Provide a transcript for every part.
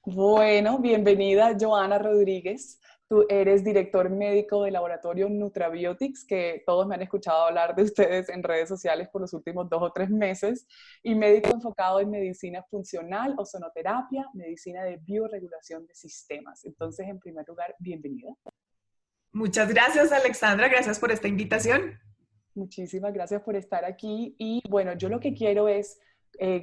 Bueno, bienvenida Joana Rodríguez. Tú eres director médico del laboratorio Nutrabiotics, que todos me han escuchado hablar de ustedes en redes sociales por los últimos 2 o 3 meses, y médico enfocado en medicina funcional, ozonoterapia, medicina de biorregulación de sistemas. Entonces, en primer lugar, bienvenida. Muchas gracias, Alexandra. Gracias por esta invitación. Muchísimas gracias por estar aquí. Y bueno, yo lo que quiero es,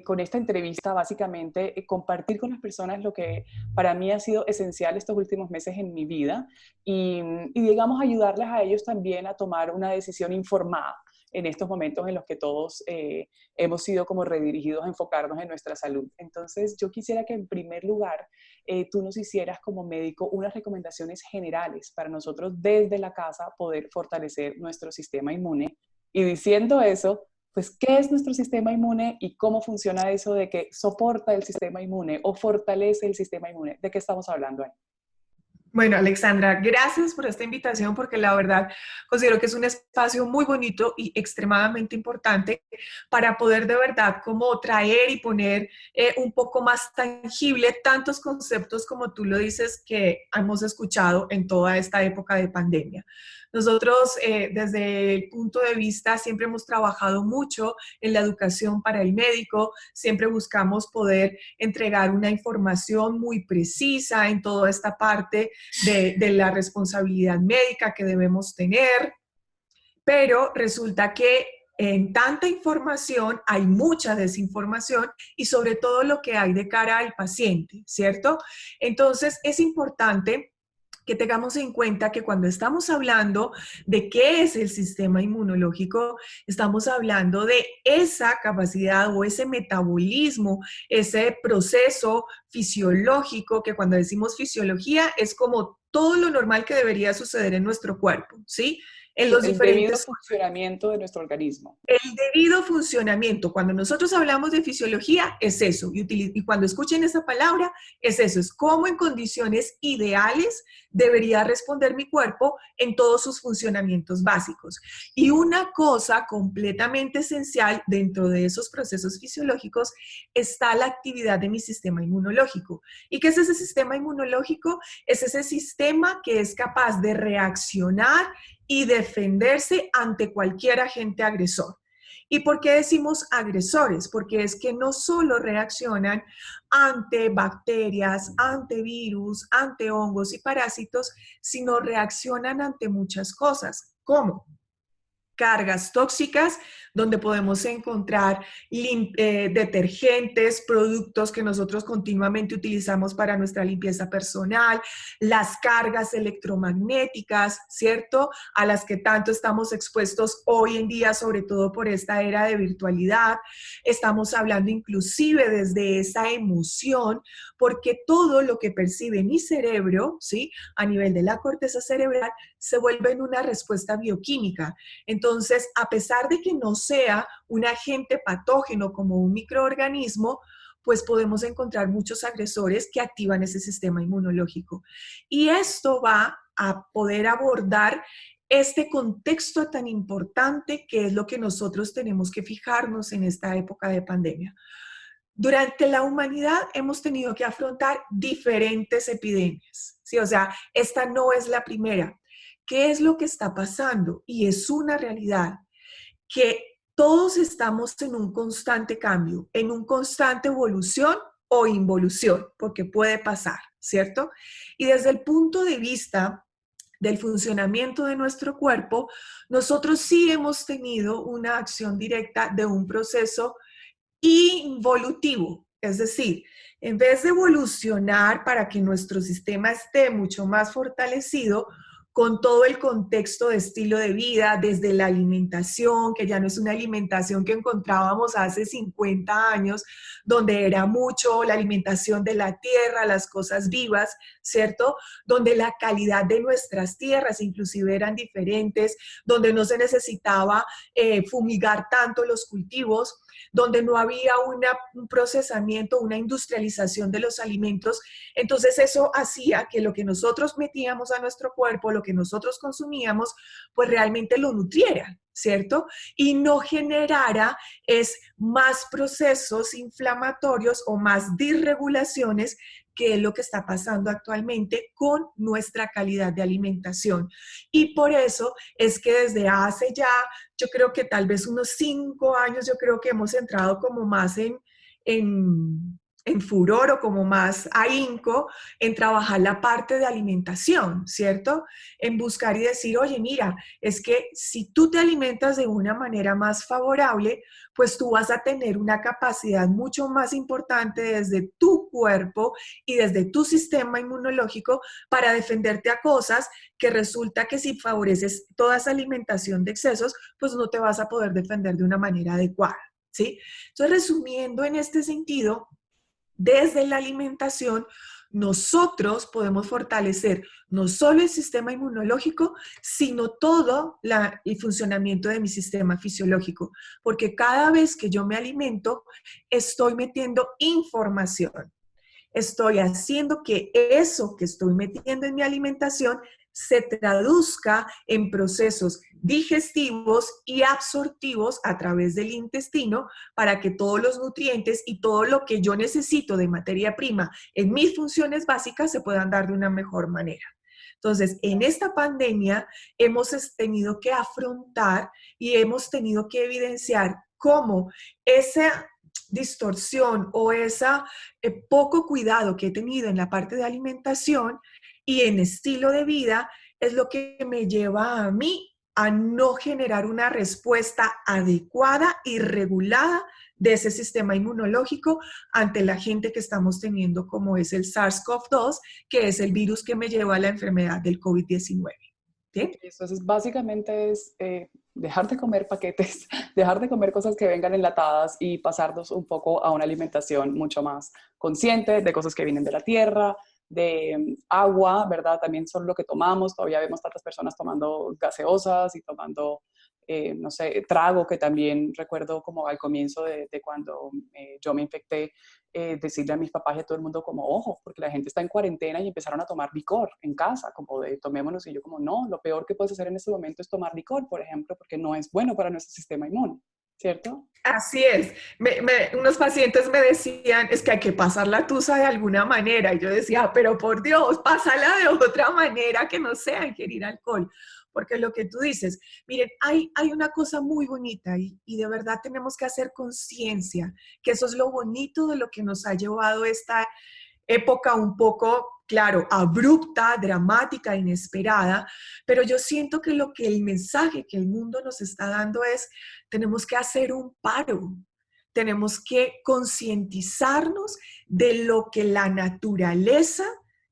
con esta entrevista, básicamente, compartir con las personas lo que para mí ha sido esencial estos últimos meses en mi vida y digamos, ayudarles a ellos también a tomar una decisión informada en estos momentos en los que todos hemos sido como redirigidos a enfocarnos en nuestra salud. Entonces, yo quisiera que en primer lugar tú nos hicieras como médico unas recomendaciones generales para nosotros desde la casa poder fortalecer nuestro sistema inmune. Y diciendo eso, pues, ¿qué es nuestro sistema inmune y cómo funciona eso de que soporta el sistema inmune o fortalece el sistema inmune? ¿De qué estamos hablando ahí? Bueno, Alexandra, gracias por esta invitación porque la verdad considero que es un espacio muy bonito y extremadamente importante para poder de verdad como traer y poner un poco más tangible tantos conceptos como tú lo dices que hemos escuchado en toda esta época de pandemia. Nosotros desde el punto de vista siempre hemos trabajado mucho en la educación para el médico, siempre buscamos poder entregar una información muy precisa en toda esta parte de la responsabilidad médica que debemos tener, pero resulta que en tanta información hay mucha desinformación y sobre todo lo que hay de cara al paciente, ¿cierto? Entonces es importante que tengamos en cuenta que cuando estamos hablando de qué es el sistema inmunológico, estamos hablando de esa capacidad o ese metabolismo, ese proceso fisiológico, que cuando decimos fisiología es como todo lo normal que debería suceder en nuestro cuerpo, ¿sí? En los El debido diferentes funcionamiento de nuestro organismo. el debido funcionamiento, cuando nosotros hablamos de fisiología, es eso. Y cuando escuchen esa palabra, es eso. Es cómo en condiciones ideales debería responder mi cuerpo en todos sus funcionamientos básicos. Y una cosa completamente esencial dentro de esos procesos fisiológicos está la actividad de mi sistema inmunológico. ¿Y qué es ese sistema inmunológico? Es ese sistema que es capaz de reaccionar y defenderse ante cualquier agente agresor. ¿Y por qué decimos agresores? Porque es que no solo reaccionan ante bacterias, ante virus, ante hongos y parásitos, sino reaccionan ante muchas cosas. ¿Cómo? Cargas tóxicas, donde podemos encontrar detergentes, productos que nosotros continuamente utilizamos para nuestra limpieza personal, las cargas electromagnéticas, ¿cierto? A las que tanto estamos expuestos hoy en día, sobre todo por esta era de virtualidad. Estamos hablando inclusive desde esa emoción, porque todo lo que percibe mi cerebro, ¿sí? A nivel de la corteza cerebral, se vuelve en una respuesta bioquímica. Entonces, a pesar de que no sea un agente patógeno como un microorganismo, pues podemos encontrar muchos agresores que activan ese sistema inmunológico. Y esto va a poder abordar este contexto tan importante que es lo que nosotros tenemos que fijarnos en esta época de pandemia. Durante la humanidad hemos tenido que afrontar diferentes epidemias, ¿sí? O sea, esta no es la primera. ¿Qué es lo que está pasando? Y es una realidad que todos estamos en un constante cambio, en un constante evolución o involución, porque puede pasar, ¿cierto? Y desde el punto de vista del funcionamiento de nuestro cuerpo, nosotros sí hemos tenido una acción directa de un proceso involutivo, es decir, en vez de evolucionar para que nuestro sistema esté mucho más fortalecido, con todo el contexto de estilo de vida, desde la alimentación, que ya no es una alimentación que encontrábamos hace 50 años, donde era mucho la alimentación de la tierra, las cosas vivas, ¿cierto? Donde la calidad de nuestras tierras inclusive eran diferentes, donde no se necesitaba fumigar tanto los cultivos, donde no había un procesamiento, una industrialización de los alimentos. Entonces eso hacía que lo que nosotros metíamos a nuestro cuerpo, lo que nosotros consumíamos, pues realmente lo nutriera, ¿cierto? Y no generara más procesos inflamatorios o más disregulaciones qué es lo que está pasando actualmente con nuestra calidad de alimentación. Y por eso es que desde hace ya, yo creo que tal vez unos 5 años, yo creo que hemos entrado como más en furor o como más ahínco en trabajar la parte de alimentación, ¿cierto? En buscar y decir, oye, mira, es que si tú te alimentas de una manera más favorable, pues tú vas a tener una capacidad mucho más importante desde tu cuerpo y desde tu sistema inmunológico para defenderte a cosas que resulta que si favoreces toda esa alimentación de excesos, pues no te vas a poder defender de una manera adecuada, ¿sí? Entonces, resumiendo en este sentido, desde la alimentación, nosotros podemos fortalecer no solo el sistema inmunológico, sino todo el funcionamiento de mi sistema fisiológico, porque cada vez que yo me alimento, estoy metiendo información. Estoy haciendo que eso que estoy metiendo en mi alimentación se traduzca en procesos digestivos y absortivos a través del intestino para que todos los nutrientes y todo lo que yo necesito de materia prima en mis funciones básicas se puedan dar de una mejor manera. Entonces, en esta pandemia hemos tenido que afrontar y hemos tenido que evidenciar cómo esa distorsión o ese poco cuidado que he tenido en la parte de alimentación y en estilo de vida es lo que me lleva a mí a no generar una respuesta adecuada y regulada de ese sistema inmunológico ante la gente que estamos teniendo, como es el SARS-CoV-2, que es el virus que me lleva a la enfermedad del COVID-19. ¿Sí? Entonces, básicamente es dejar de comer paquetes, dejar de comer cosas que vengan enlatadas y pasarnos un poco a una alimentación mucho más consciente de cosas que vienen de la tierra, de agua, ¿verdad? También son lo que tomamos. Todavía vemos tantas personas tomando gaseosas y tomando, no sé, trago, que también recuerdo como al comienzo de cuando yo me infecté, decirle a mis papás y a todo el mundo como, ojo, porque la gente está en cuarentena y empezaron a tomar licor en casa, como de tomémonos, y yo como, no, lo peor que puedes hacer en este momento es tomar licor, por ejemplo, porque no es bueno para nuestro sistema inmune, ¿cierto? Así es. Unos pacientes me decían, es que hay que pasar la tusa de alguna manera. Y yo decía, pero por Dios, pásala de otra manera que no sea ingerir alcohol. Porque lo que tú dices, miren, hay una cosa muy bonita y de verdad tenemos que hacer conciencia, que eso es lo bonito de lo que nos ha llevado esta época un poco, claro, abrupta, dramática, inesperada, pero yo siento que el mensaje que el mundo nos está dando es, tenemos que hacer un paro, tenemos que concientizarnos de lo que la naturaleza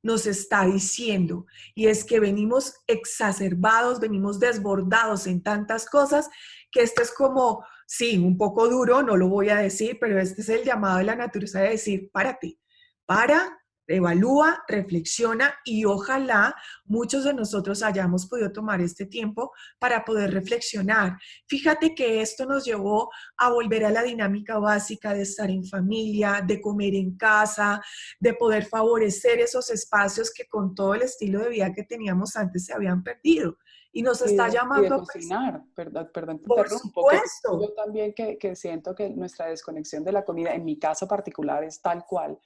nos está diciendo, y es que venimos exacerbados, venimos desbordados en tantas cosas, que esto es como, sí, un poco duro, no lo voy a decir, pero este es el llamado de la naturaleza de decir, párate, para, evalúa, reflexiona y ojalá muchos de nosotros hayamos podido tomar este tiempo para poder reflexionar. Fíjate que esto nos llevó a volver a la dinámica básica de estar en familia, de comer en casa, de poder favorecer esos espacios que con todo el estilo de vida que teníamos antes se habían perdido. Y nos está Y de llamando, pues, cocinar, perdón, perdón, te por interrumpo, que supuesto. yo también que siento que nuestra desconexión de la comida, en mi caso particular, es tal cual,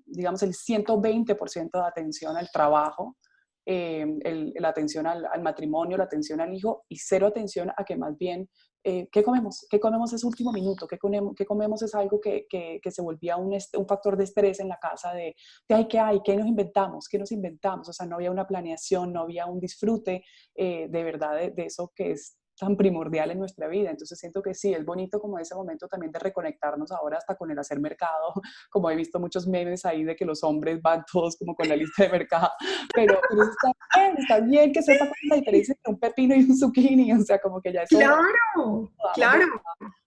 digamos, el 120% de atención al trabajo, la atención al matrimonio, la atención al hijo, y cero atención a que más bien, ¿qué comemos? ¿Qué comemos ese último minuto? ¿Qué comemos es algo que se volvía un factor de estrés en la casa de ay, ¿qué hay? ¿Qué nos inventamos? ¿Qué nos inventamos? O sea, no había una planeación, no había un disfrute de verdad de eso que es tan primordial en nuestra vida. Entonces siento que sí, es bonito como ese momento también de reconectarnos ahora hasta con el hacer mercado, como he visto muchos memes ahí de que los hombres van todos como con la lista de mercado, pero eso está bien que sepa cuál es la diferencia entre un pepino y un zucchini, o sea, como que ya es hora Claro, podamos de claro.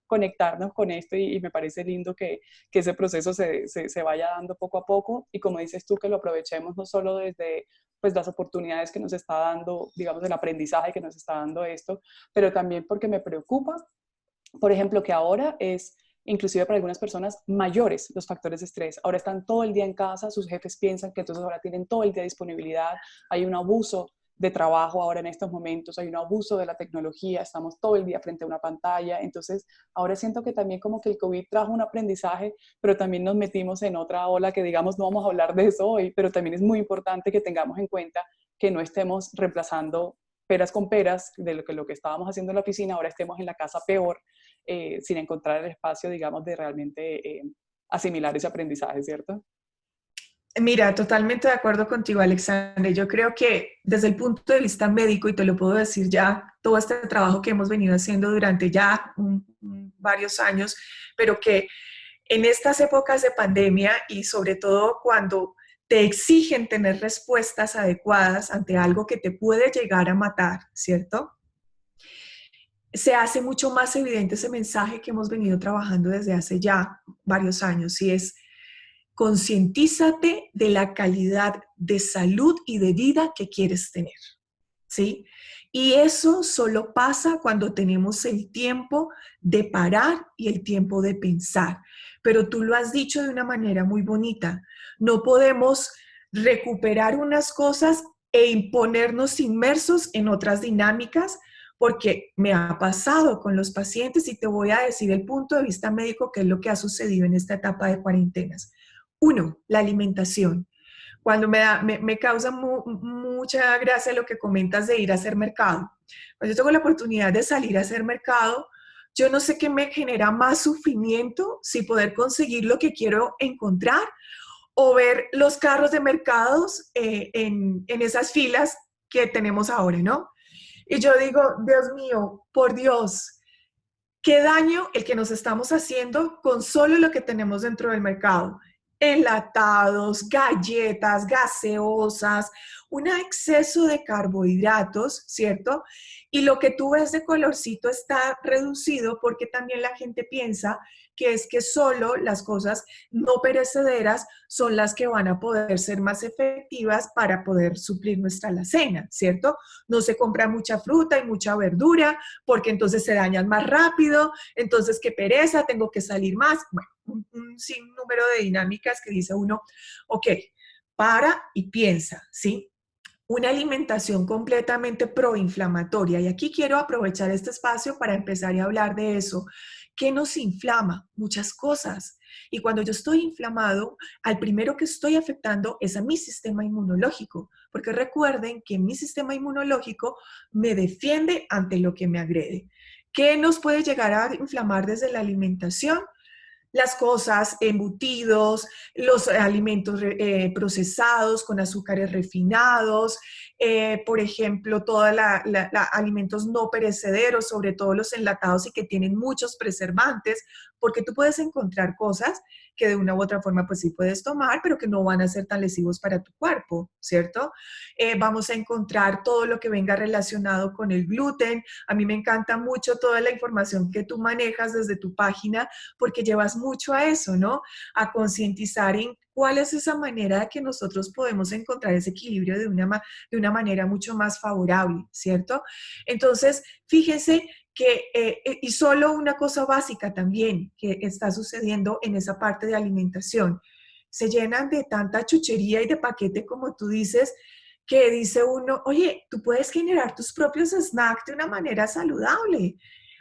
conectarnos con esto y me parece lindo que ese proceso se vaya dando poco a poco y como dices tú, que lo aprovechemos no solo desde pues las oportunidades que nos está dando, digamos, el aprendizaje que nos está dando esto, pero también porque me preocupa, por ejemplo, que ahora es inclusive para algunas personas mayores los factores de estrés. Ahora están todo el día en casa, sus jefes piensan que entonces ahora tienen todo el día disponibilidad, hay un abuso de trabajo ahora en estos momentos, hay un abuso de la tecnología, estamos todo el día frente a una pantalla, entonces ahora siento que también como que el COVID trajo un aprendizaje, pero también nos metimos en otra ola que digamos no vamos a hablar de eso hoy, pero también es muy importante que tengamos en cuenta que no estemos reemplazando peras con peras de lo que estábamos haciendo en la oficina, ahora estemos en la casa peor, sin encontrar el espacio, digamos, de realmente asimilar ese aprendizaje, ¿cierto? Mira, totalmente de acuerdo contigo, Alexandre. Yo creo que desde el punto de vista médico, y te lo puedo decir ya, todo este trabajo que hemos venido haciendo durante ya varios años, pero que en estas épocas de pandemia y sobre todo cuando te exigen tener respuestas adecuadas ante algo que te puede llegar a matar, ¿cierto? Se hace mucho más evidente ese mensaje que hemos venido trabajando desde hace ya varios años, y es: concientízate de la calidad de salud y de vida que quieres tener, ¿sí? Y eso solo pasa cuando tenemos el tiempo de parar y el tiempo de pensar. Pero tú lo has dicho de una manera muy bonita. No podemos recuperar unas cosas e imponernos inmersos en otras dinámicas, porque me ha pasado con los pacientes y te voy a decir el punto de vista médico, que es lo que ha sucedido en esta etapa de cuarentenas. Uno, la alimentación. Cuando me causa mucha gracia lo que comentas de ir a hacer mercado. Cuando yo tengo la oportunidad de salir a hacer mercado, yo no sé qué me genera más sufrimiento, si poder conseguir lo que quiero encontrar o ver los carros de mercados en esas filas que tenemos ahora, ¿no? Y yo digo, Dios mío, por Dios, qué daño el que nos estamos haciendo con solo lo que tenemos dentro del mercado. Enlatados, galletas, gaseosas, un exceso de carbohidratos, ¿cierto? Y lo que tú ves de colorcito está reducido porque también la gente piensa que es que solo las cosas no perecederas son las que van a poder ser más efectivas para poder suplir nuestra alacena, ¿cierto? No se compra mucha fruta y mucha verdura porque entonces se dañan más rápido, entonces qué pereza, tengo que salir más. Bueno, un sinnúmero de dinámicas que dice uno, ok, para y piensa, ¿sí? Una alimentación completamente proinflamatoria. Y aquí quiero aprovechar este espacio para empezar a hablar de eso. ¿Qué nos inflama? Muchas cosas. Y cuando yo estoy inflamado, al primero que estoy afectando es a mi sistema inmunológico, porque recuerden que mi sistema inmunológico me defiende ante lo que me agrede. ¿Qué nos puede llegar a inflamar desde la alimentación? Las cosas, embutidos, los alimentos procesados con azúcares refinados, por ejemplo, todos los alimentos no perecederos, sobre todo los enlatados y que tienen muchos preservantes, porque tú puedes encontrar cosas que de una u otra forma pues sí puedes tomar, pero que no van a ser tan lesivos para tu cuerpo, ¿cierto? Vamos a encontrar todo lo que venga relacionado con el gluten. A mí me encanta mucho toda la información que tú manejas desde tu página, porque llevas mucho a eso, ¿no? A concientizar en cuál es esa manera de que nosotros podemos encontrar ese equilibrio de una manera mucho más favorable, ¿cierto? Entonces, fíjense que, y solo una cosa básica también que está sucediendo en esa parte de alimentación, se llenan de tanta chuchería y de paquete, como tú dices, que dice uno, oye, tú puedes generar tus propios snacks de una manera saludable.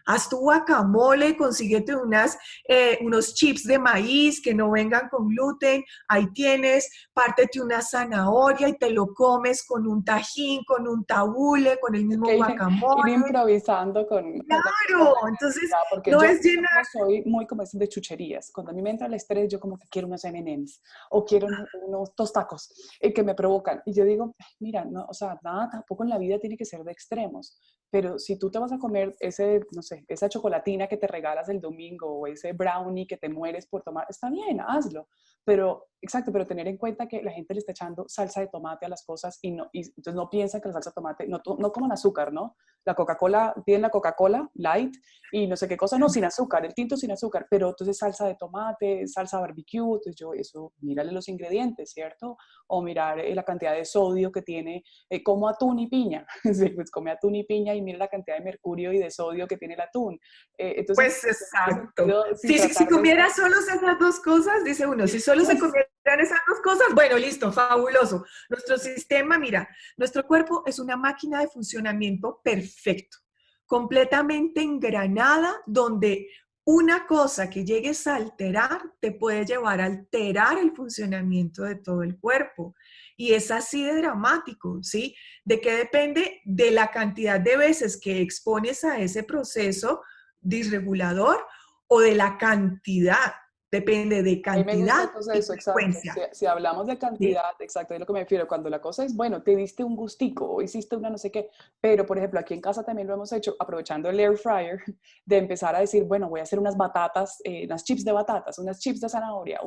Haz tu guacamole, consíguete unos chips de maíz que no vengan con gluten, ahí tienes, pártete una zanahoria y te lo comes con un tajín, con un tabule, con el mismo Que ir guacamole. improvisando con las cosas Claro, de entonces necesidad, porque no yo, es por llenar. ejemplo, soy muy como de chucherías. Cuando a mí me entra el estrés, yo como que quiero unos M&M's o quiero unos tostacos que me provocan. Y yo digo, "Ay, mira, no, o sea, nada, tampoco en la vida tiene que ser de extremos. Pero si tú te vas a comer ese, no sé, esa chocolatina que te regalas el domingo o ese brownie que te mueres por tomar, está bien, hazlo. Pero, exacto, pero tener en cuenta que la gente le está echando salsa de tomate a las cosas y entonces no piensa que la salsa de tomate, no coman azúcar, ¿no? La Coca-Cola, piden la Coca-Cola light y no sé qué cosa, no, sin azúcar, el tinto sin azúcar, pero entonces salsa de tomate, salsa barbecue, entonces yo eso, mírale los ingredientes, ¿cierto? O mirar la cantidad de sodio que tiene, como atún y piña, sí, pues come atún y piña y mira la cantidad de mercurio y de sodio que tiene el atún. Entonces, Pues en ese exacto. sentido, sí, Si tratar de comiera estar, solo esas dos cosas, dice uno, si solo se pues, comiera eran esas dos cosas, bueno, listo, fabuloso. Nuestro sistema, mira, nuestro cuerpo es una máquina de funcionamiento perfecto, completamente engranada, donde una cosa que llegues a alterar te puede llevar a alterar el funcionamiento de todo el cuerpo. Y es así de dramático, ¿sí? ¿De qué depende? De la cantidad de veces que expones a ese proceso disregulador o de la cantidad. Depende de A mí me gusta cantidad entonces y eso, exacto. frecuencia. Si hablamos de ¿Sí? cantidad, exacto, es lo que me refiero. Cuando la cosa es, bueno, te diste un gustico o hiciste una no sé qué, pero por ejemplo, aquí en casa también lo hemos hecho, aprovechando el air fryer, de empezar a decir, bueno, voy a hacer unas batatas, unas chips de batatas, unas chips de zanahoria,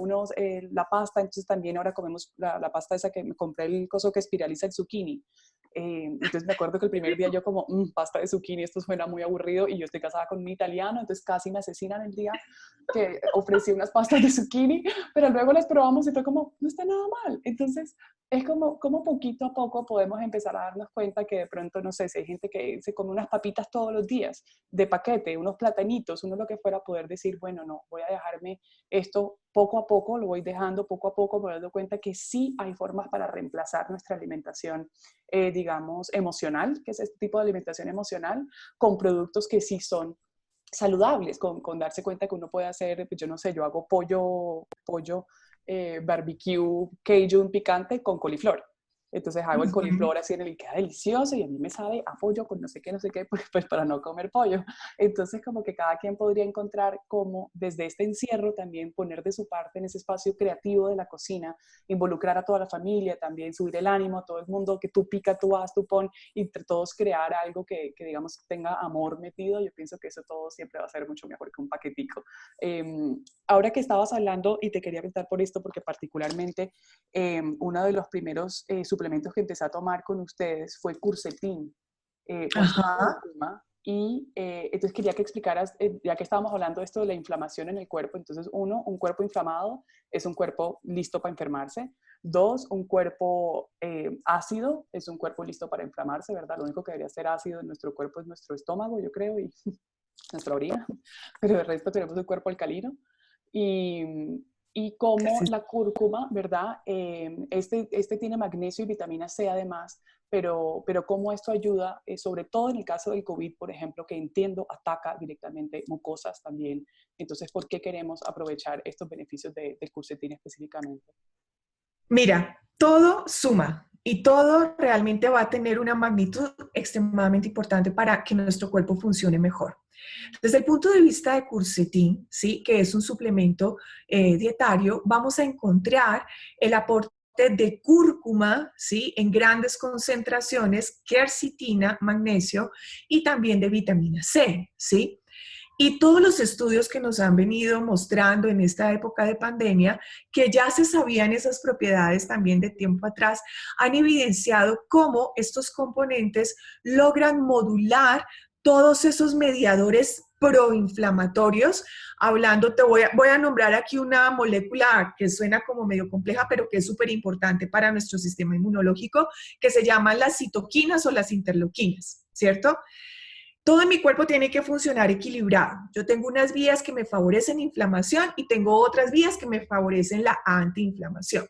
la pasta, entonces también ahora comemos la pasta esa que me compré, el coso que espiraliza el zucchini. Entonces me acuerdo que el primer día yo como, pasta de zucchini, esto suena muy aburrido y yo estoy casada con un italiano, entonces casi me asesinan el día que ofrecí unas pastas de zucchini, pero luego las probamos y fue como, no está nada mal. Entonces, es como poquito a poco podemos empezar a darnos cuenta que de pronto, no sé, si hay gente que se come unas papitas todos los días de paquete, unos platanitos, uno lo que fuera, poder decir, bueno, no, voy a dejarme esto poco a poco, lo voy dejando poco a poco, me doy cuenta que sí hay formas para reemplazar nuestra alimentación, digamos, emocional, que es este tipo de alimentación emocional, con productos que sí son saludables, con darse cuenta que uno puede hacer, pues yo no sé, yo hago pollo barbecue Cajun picante con coliflor. Entonces hago el Ujú. coliflor así en el y queda delicioso y a mí me sabe a pollo con no sé qué, pues para no comer pollo. Entonces como que cada quien podría encontrar cómo desde este encierro también poner de su parte en ese espacio creativo de la cocina, involucrar a toda la familia, también subir el ánimo a todo el mundo, que tú pica, tú vas, tú pon, y entre todos crear algo que digamos tenga amor metido. Yo pienso que eso todo siempre va a ser mucho mejor que un paquetico. Eh, Ahora que estabas hablando, y te quería preguntar por esto, porque particularmente uno de los primeros suplementos que empecé a tomar con ustedes fue Curcetin, con su Ajá. cúrcuma. Y entonces quería que explicaras, ya que estábamos hablando de esto de la inflamación en el cuerpo, entonces uno, un cuerpo inflamado es un cuerpo listo para enfermarse. Dos, un cuerpo ácido es un cuerpo listo para inflamarse, ¿verdad? Lo único que debería ser ácido en nuestro cuerpo es nuestro estómago, yo creo, y nuestra orina, pero el resto tenemos un cuerpo alcalino. Y, y como Sí. la cúrcuma, ¿verdad? Este tiene magnesio y vitamina C además, pero cómo esto ayuda, sobre todo en el caso del COVID, por ejemplo, que entiendo ataca directamente mucosas también. Entonces, ¿por qué queremos aprovechar estos beneficios del curcetín específicamente? Mira, todo suma y todo realmente va a tener una magnitud extremadamente importante para que nuestro cuerpo funcione mejor. Desde el punto de vista de Curcetin, ¿sí? Que es un suplemento dietario, vamos a encontrar el aporte de cúrcuma, ¿sí? En grandes concentraciones, quercitina, magnesio y también de vitamina C, ¿sí? Y todos los estudios que nos han venido mostrando en esta época de pandemia, que ya se sabían esas propiedades también de tiempo atrás, han evidenciado cómo estos componentes logran modular todos esos mediadores proinflamatorios. Hablando, voy a nombrar aquí una molécula que suena como medio compleja, pero que es súper importante para nuestro sistema inmunológico, que se llaman las citoquinas o las interleuquinas, ¿cierto? Todo en mi cuerpo tiene que funcionar equilibrado. Yo tengo unas vías que me favorecen inflamación y tengo otras vías que me favorecen la antiinflamación.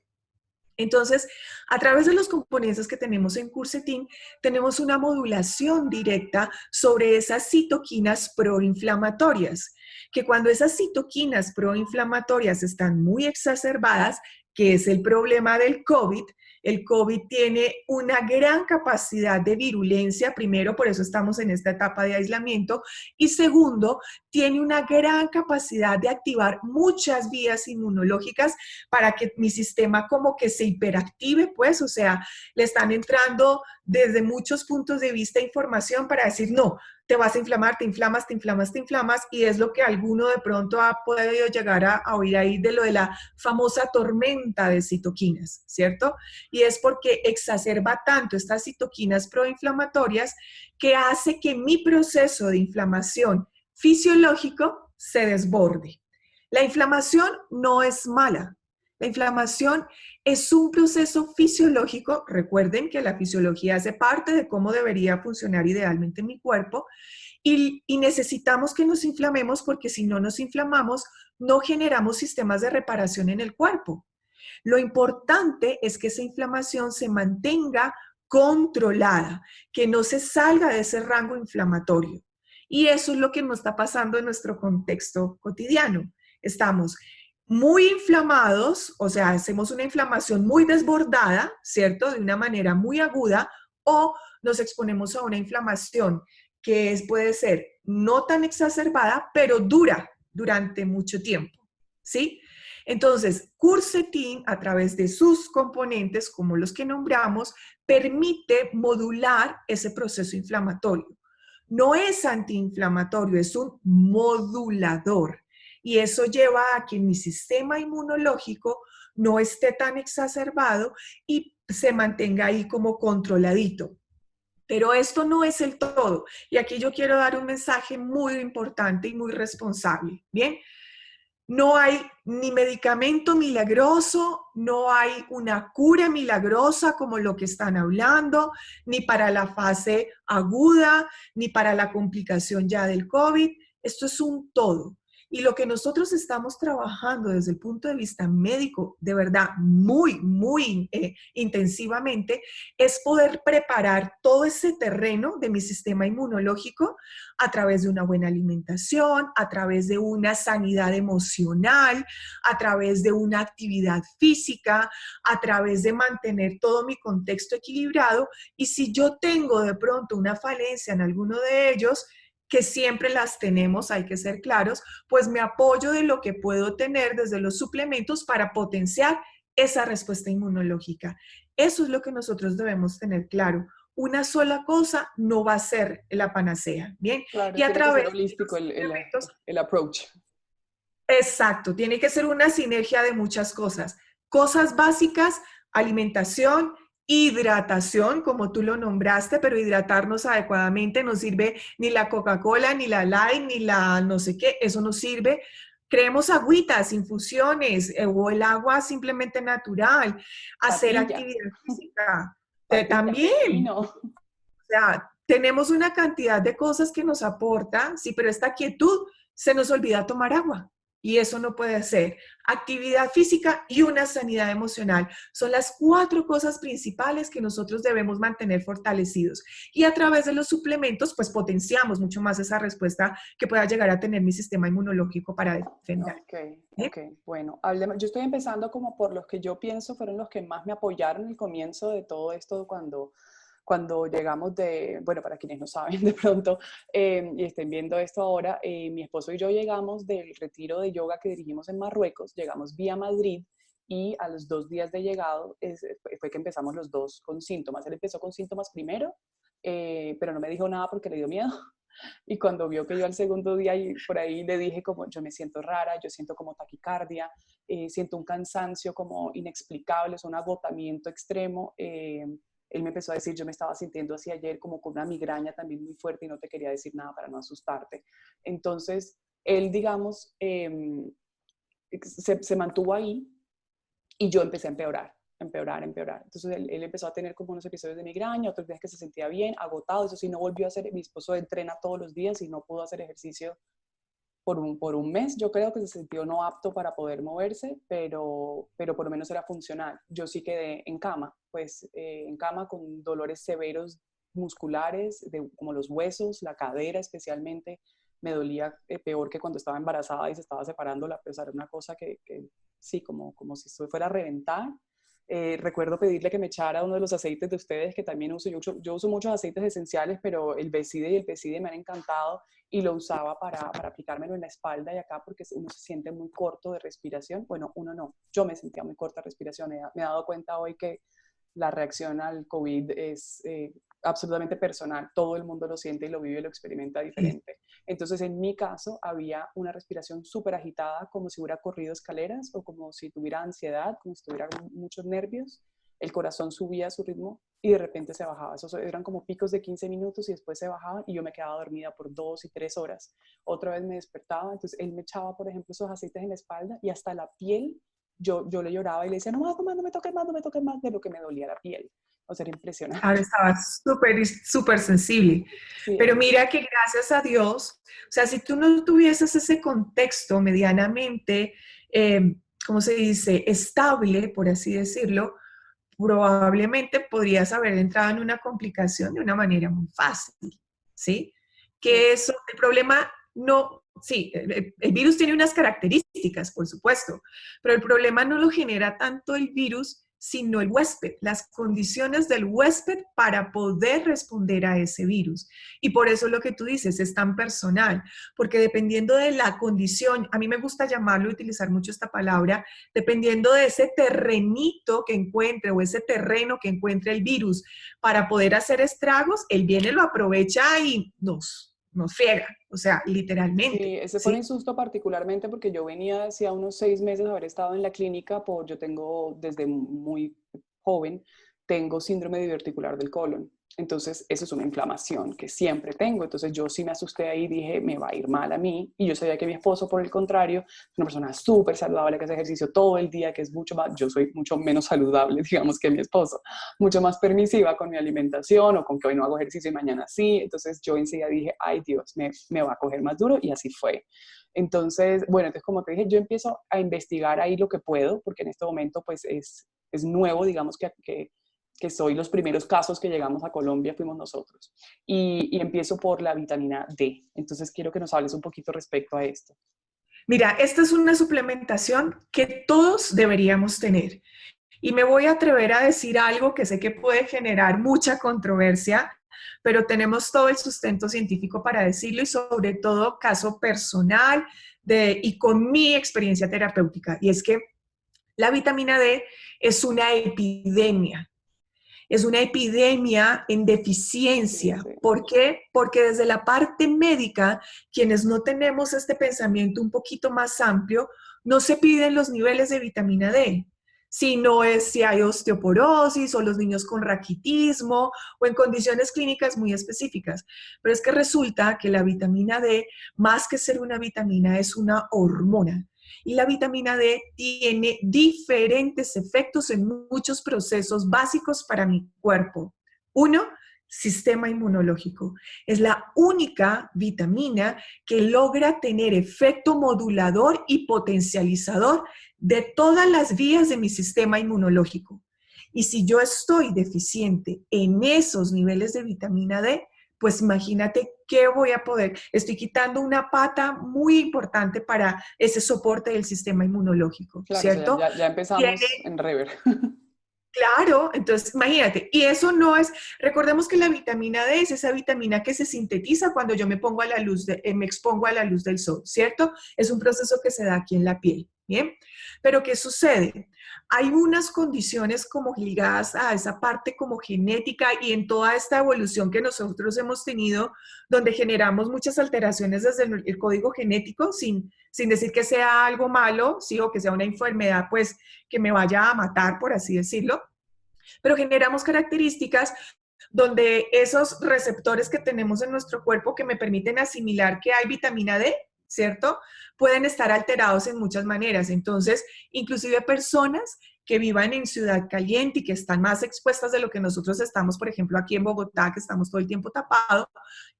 Entonces, a través de los componentes que tenemos en Curcetin, tenemos una modulación directa sobre esas citoquinas proinflamatorias, que cuando esas citoquinas proinflamatorias están muy exacerbadas, que es el problema del COVID, el COVID tiene una gran capacidad de virulencia, primero, por eso estamos en esta etapa de aislamiento, y segundo, tiene una gran capacidad de activar muchas vías inmunológicas para que mi sistema como que se hiperactive, pues, o sea, le están entrando desde muchos puntos de vista información para decir, no, te vas a inflamar, te inflamas, te inflamas, te inflamas, y es lo que alguno de pronto ha podido llegar a oír ahí de lo de la famosa tormenta de citoquinas, ¿cierto? Y es porque exacerba tanto estas citoquinas proinflamatorias que hace que mi proceso de inflamación fisiológico se desborde. La inflamación no es mala. La inflamación es un proceso fisiológico. Recuerden que la fisiología hace parte de cómo debería funcionar idealmente mi cuerpo y necesitamos que nos inflamemos porque si no nos inflamamos, no generamos sistemas de reparación en el cuerpo. Lo importante es que esa inflamación se mantenga controlada, que no se salga de ese rango inflamatorio. Y eso es lo que nos está pasando en nuestro contexto cotidiano. Estamos muy inflamados, o sea, hacemos una inflamación muy desbordada, ¿cierto? De una manera muy aguda, o nos exponemos a una inflamación que puede ser no tan exacerbada, pero dura durante mucho tiempo, ¿sí? Entonces, Quercetin, a través de sus componentes, como los que nombramos, permite modular ese proceso inflamatorio. No es antiinflamatorio, es un modulador. Y eso lleva a que mi sistema inmunológico no esté tan exacerbado y se mantenga ahí como controladito. Pero esto no es el todo. Y aquí yo quiero dar un mensaje muy importante y muy responsable. Bien, no hay ni medicamento milagroso, no hay una cura milagrosa como lo que están hablando, ni para la fase aguda, ni para la complicación ya del COVID. Esto es un todo. Y lo que nosotros estamos trabajando desde el punto de vista médico, de verdad, muy intensivamente, es poder preparar todo ese terreno de mi sistema inmunológico a través de una buena alimentación, a través de una sanidad emocional, a través de una actividad física, a través de mantener todo mi contexto equilibrado. Y si yo tengo de pronto una falencia en alguno de ellos, que siempre las tenemos, hay que ser claros, pues me apoyo de lo que puedo tener desde los suplementos para potenciar esa respuesta inmunológica. Eso es lo que nosotros debemos tener claro. Una sola cosa no va a ser la panacea, ¿bien? Claro, Y a tiene que ser través de holístico los suplementos, el approach. exacto, tiene que ser una sinergia de muchas cosas. Cosas básicas, alimentación, hidratación, como tú lo nombraste, pero hidratarnos adecuadamente no sirve ni la Coca-Cola, ni la Light, ni la no sé qué, eso no sirve. Creemos agüitas, infusiones o el agua simplemente natural, hacer Papilla, actividad física, papilla, también. pepino. O sea, tenemos una cantidad de cosas que nos aporta, sí, pero esta quietud se nos olvida tomar agua. Y eso no puede ser. Actividad física y una sanidad emocional son las 4 cosas principales que nosotros debemos mantener fortalecidos. Y a través de los suplementos, pues potenciamos mucho más esa respuesta que pueda llegar a tener mi sistema inmunológico para defender. Ok, ¿Sí? ok, bueno, hablemos, yo estoy empezando como por los que yo pienso fueron los que más me apoyaron al comienzo de todo esto cuando llegamos de, bueno, para quienes no saben de pronto y estén viendo esto ahora, mi esposo y yo llegamos del retiro de yoga que dirigimos en Marruecos, llegamos vía Madrid y a los 2 días de llegado fue que empezamos los dos con síntomas. Él empezó con síntomas primero, pero no me dijo nada porque le dio miedo. Y cuando vio que yo al segundo día y por ahí le dije como yo me siento rara, yo siento como taquicardia, siento un cansancio como inexplicable, es un agotamiento extremo. Él me empezó a decir, yo me estaba sintiendo así ayer como con una migraña también muy fuerte y no te quería decir nada para no asustarte. Entonces, él, digamos, se mantuvo ahí y yo empecé a empeorar. Entonces él empezó a tener como unos episodios de migraña, otros días que se sentía bien, agotado, eso sí, no volvió a hacer, mi esposo entrena todos los días y no pudo hacer ejercicio por un mes, yo creo que se sintió no apto para poder moverse, pero por lo menos era funcional. Yo sí quedé en cama, pues en cama con dolores severos musculares, como los huesos, la cadera especialmente, me dolía peor que cuando estaba embarazada y se estaba separando la pues era una cosa que sí, como si esto fuera a reventar. Recuerdo pedirle que me echara uno de los aceites de ustedes que también uso. Yo uso muchos aceites esenciales, pero el Beside y el Peside me han encantado y lo usaba para aplicármelo en la espalda y acá porque uno se siente muy corto de respiración. Bueno, uno no, yo me sentía muy corta de respiración. Me he dado cuenta hoy que la reacción al COVID es absolutamente personal. Todo el mundo lo siente y lo vive y lo experimenta diferente. Entonces, en mi caso, había una respiración súper agitada, como si hubiera corrido escaleras o como si tuviera ansiedad, como si tuviera muchos nervios. El corazón subía a su ritmo y de repente se bajaba. Esos eran como picos de 15 minutos y después se bajaban y yo me quedaba dormida por 2 y 3 horas. Otra vez me despertaba, entonces él me echaba, por ejemplo, esos aceites en la espalda y hasta la piel yo le lloraba y le decía, no, no me toques más, no me toques más, de lo que me dolía la piel. O sea, era impresionante. Ahora estaba súper sensible. Pero Sí, mira que gracias a Dios, o sea, si tú no tuvieses ese contexto medianamente ¿cómo se dice?, estable, por así decirlo, probablemente podrías haber entrado en una complicación de una manera muy fácil, ¿sí? Sí. Que eso, el problema no, sí, el virus tiene unas características, por supuesto, pero el problema no lo genera tanto el virus, sino el huésped, las condiciones del huésped para poder responder a ese virus. Y por eso lo que tú dices es tan personal, porque dependiendo de la condición, a mí me gusta llamarlo, utilizar mucho esta palabra, dependiendo de ese terrenito que encuentre o ese terreno que encuentre el virus para poder hacer estragos, él viene, lo aprovecha y nos friega, o sea, Sí, literalmente, ese fue ¿sí? mi susto particularmente porque yo venía hacía unos 6 meses de haber estado en la clínica yo tengo desde muy joven, tengo síndrome diverticular del colon. Entonces, eso es una inflamación que siempre tengo. Entonces, yo sí me asusté ahí y dije, me va a ir mal a mí. Y yo sabía que mi esposo, por el contrario, es una persona súper saludable, que hace ejercicio todo el día, que es mucho más, yo soy mucho menos saludable, digamos, que mi esposo, mucho más permisiva con mi alimentación o con que hoy no hago ejercicio y mañana sí. Entonces, yo enseguida dije, ay Dios, me va a coger más duro y así fue. Entonces, bueno, entonces como te dije, yo empiezo a investigar ahí lo que puedo, porque en este momento pues es nuevo, digamos que soy los primeros casos que llegamos a Colombia, fuimos nosotros. Y empiezo por la vitamina D. Entonces quiero que nos hables un poquito respecto a esto. Mira, esta es una suplementación que todos deberíamos tener. Y me voy a atrever a decir algo que sé que puede generar mucha controversia, pero tenemos todo el sustento científico para decirlo y sobre todo caso personal y con mi experiencia terapéutica. Y es que la vitamina D es una epidemia. Es una epidemia en Sí, deficiencia. sí. ¿Por qué? Porque desde la parte médica, quienes no tenemos este pensamiento un poquito más amplio, no se piden los niveles de vitamina D, sino es si hay osteoporosis o los niños con raquitismo o en condiciones clínicas muy específicas. Pero es que resulta que la vitamina D, más que ser una vitamina, es una hormona. Y la vitamina D tiene diferentes efectos en muchos procesos básicos para mi cuerpo. Uno, sistema inmunológico. Es la única vitamina que logra tener efecto modulador y potencializador de todas las vías de mi sistema inmunológico. Y si yo estoy deficiente en esos niveles de vitamina D, pues imagínate qué voy a poder. Estoy quitando una pata muy importante para ese soporte del sistema inmunológico, Claro, o sea, ¿cierto? ya Tiene, empezamos en rever. claro, entonces imagínate, y eso no es, recordemos que la vitamina D es esa vitamina que se sintetiza cuando yo me pongo a la luz, me expongo a la luz del sol, ¿cierto? Es un proceso que se da aquí en la piel, ¿bien? Pero ¿qué sucede? Hay unas condiciones como ligadas a esa parte como genética y en toda esta evolución que nosotros hemos tenido, donde generamos muchas alteraciones desde el código genético, sin decir que sea algo malo, ¿sí? O que sea una enfermedad, pues, que me vaya a matar, por así decirlo, pero generamos características donde esos receptores que tenemos en nuestro cuerpo que me permiten asimilar que hay vitamina D, ¿cierto? Pueden estar alterados en muchas maneras. Entonces, inclusive personas que vivan en ciudad caliente y que están más expuestas de lo que nosotros estamos, por ejemplo, aquí en Bogotá, que estamos todo el tiempo tapados,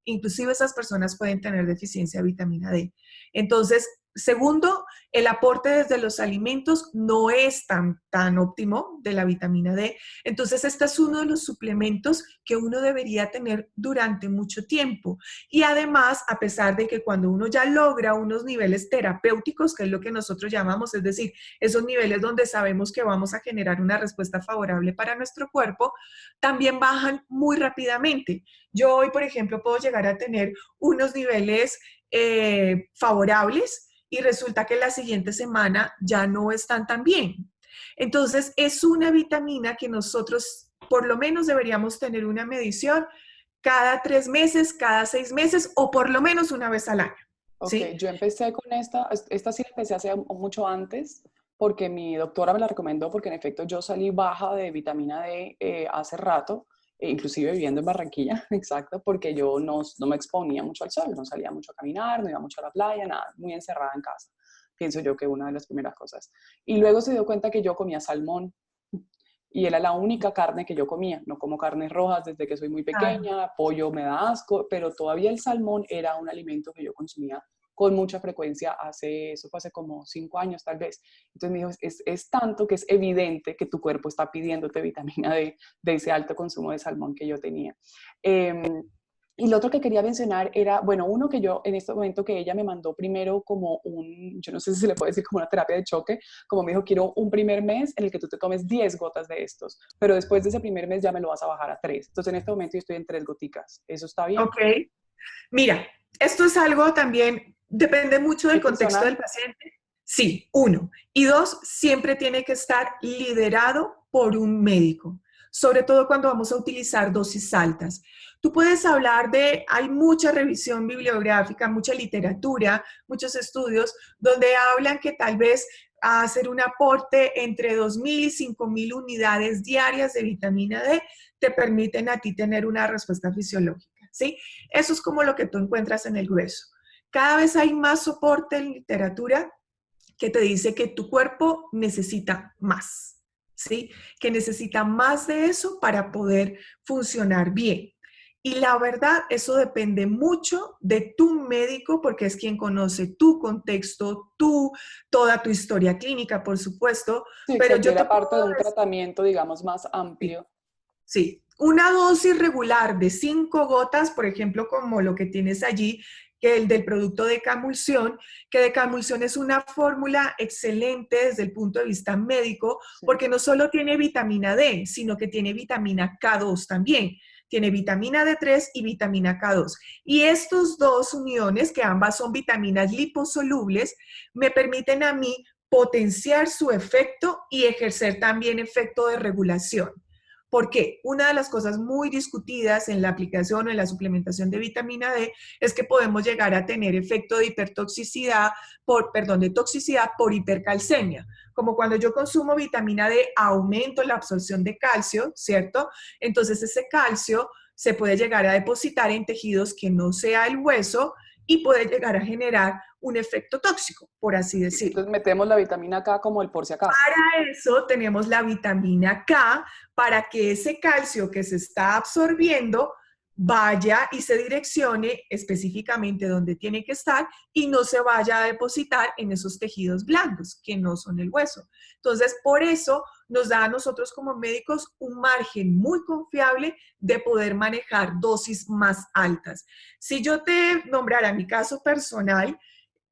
inclusive esas personas pueden tener deficiencia de vitamina D. Entonces, segundo, el aporte desde los alimentos no es tan óptimo de la vitamina D. Entonces, este es uno de los suplementos que uno debería tener durante mucho tiempo. Y además, a pesar de que cuando uno ya logra unos niveles terapéuticos, que es lo que nosotros llamamos, es decir, esos niveles donde sabemos que vamos a generar una respuesta favorable para nuestro cuerpo, también bajan muy rápidamente. Yo hoy, por ejemplo, puedo llegar a tener unos niveles favorables y resulta que la siguiente semana ya no están tan bien. Entonces, es una vitamina que nosotros por lo menos deberíamos tener una medición cada 3 meses, cada 6 meses o por lo menos una vez al año. Ok, ¿Sí? yo empecé con esta sí la empecé hace mucho antes, porque mi doctora me la recomendó, porque en efecto yo salí baja de vitamina D hace rato, inclusive viviendo en Barranquilla, exacto, porque yo no me exponía mucho al sol, no salía mucho a caminar, no iba mucho a la playa, nada, muy encerrada en casa, pienso yo que una de las primeras cosas. Y luego se dio cuenta que yo comía salmón, y era la única carne que yo comía. No como carnes rojas desde que soy muy Claro. pequeña, pollo me da asco, pero todavía el salmón era un alimento que yo consumía con mucha frecuencia eso fue hace como 5 años tal vez. Entonces me dijo, es tanto que es evidente que tu cuerpo está pidiéndote vitamina D de ese alto consumo de salmón que yo tenía. Y lo otro que quería mencionar era, bueno, uno que yo en este momento que ella me mandó primero como yo no sé si se le puede decir como una terapia de choque, como me dijo, quiero un primer mes en el que tú te tomes 10 gotas de estos, pero después de ese primer mes ya me lo vas a bajar a 3. Entonces en este momento yo estoy en 3 goticas. ¿Eso está bien? Ok. Mira, esto es algo también, depende mucho del ¿Muy contexto personal? del paciente. Sí, uno. Y dos, siempre tiene que estar liderado por un médico, sobre todo cuando vamos a utilizar dosis altas. Tú puedes hablar hay mucha revisión bibliográfica, mucha literatura, muchos estudios donde hablan que tal vez hacer un aporte entre 2.000 y 5.000 unidades diarias de vitamina D te permiten a ti tener una respuesta fisiológica, ¿sí? Eso es como lo que tú encuentras en el grueso. Cada vez hay más soporte en literatura que te dice que tu cuerpo necesita más, ¿sí? Que necesita más de eso para poder funcionar bien. Y la verdad, eso depende mucho de tu médico, porque es quien conoce tu contexto, toda tu historia clínica, por supuesto. Sí, Pero que yo era te puedo parte de un decir, tratamiento, digamos, más sí, amplio. sí, una dosis regular de 5 gotas, por ejemplo, como lo que tienes allí, que el del producto de Decamulsión, que Decamulsión es una fórmula excelente desde el punto de vista médico, Sí. porque no solo tiene vitamina D, sino que tiene vitamina K2 también. Tiene vitamina D3 y vitamina K2. Y estos dos uniones, que ambas son vitaminas liposolubles, me permiten a mí potenciar su efecto y ejercer también efecto de regulación. Porque una de las cosas muy discutidas en la aplicación o en la suplementación de vitamina D es que podemos llegar a tener efecto de hipertoxicidad, de toxicidad por hipercalcemia. Como cuando yo consumo vitamina D, aumento la absorción de calcio, ¿cierto? Entonces ese calcio se puede llegar a depositar en tejidos que no sea el hueso y puede llegar a generar un efecto tóxico, por así decirlo. Entonces metemos la vitamina K como el por si acaso. Para eso tenemos la vitamina K, para que ese calcio que se está absorbiendo vaya y se direccione específicamente donde tiene que estar y no se vaya a depositar en esos tejidos blandos, que no son el hueso. Entonces, por eso nos da a nosotros como médicos un margen muy confiable de poder manejar dosis más altas. Si yo te nombrara mi caso personal,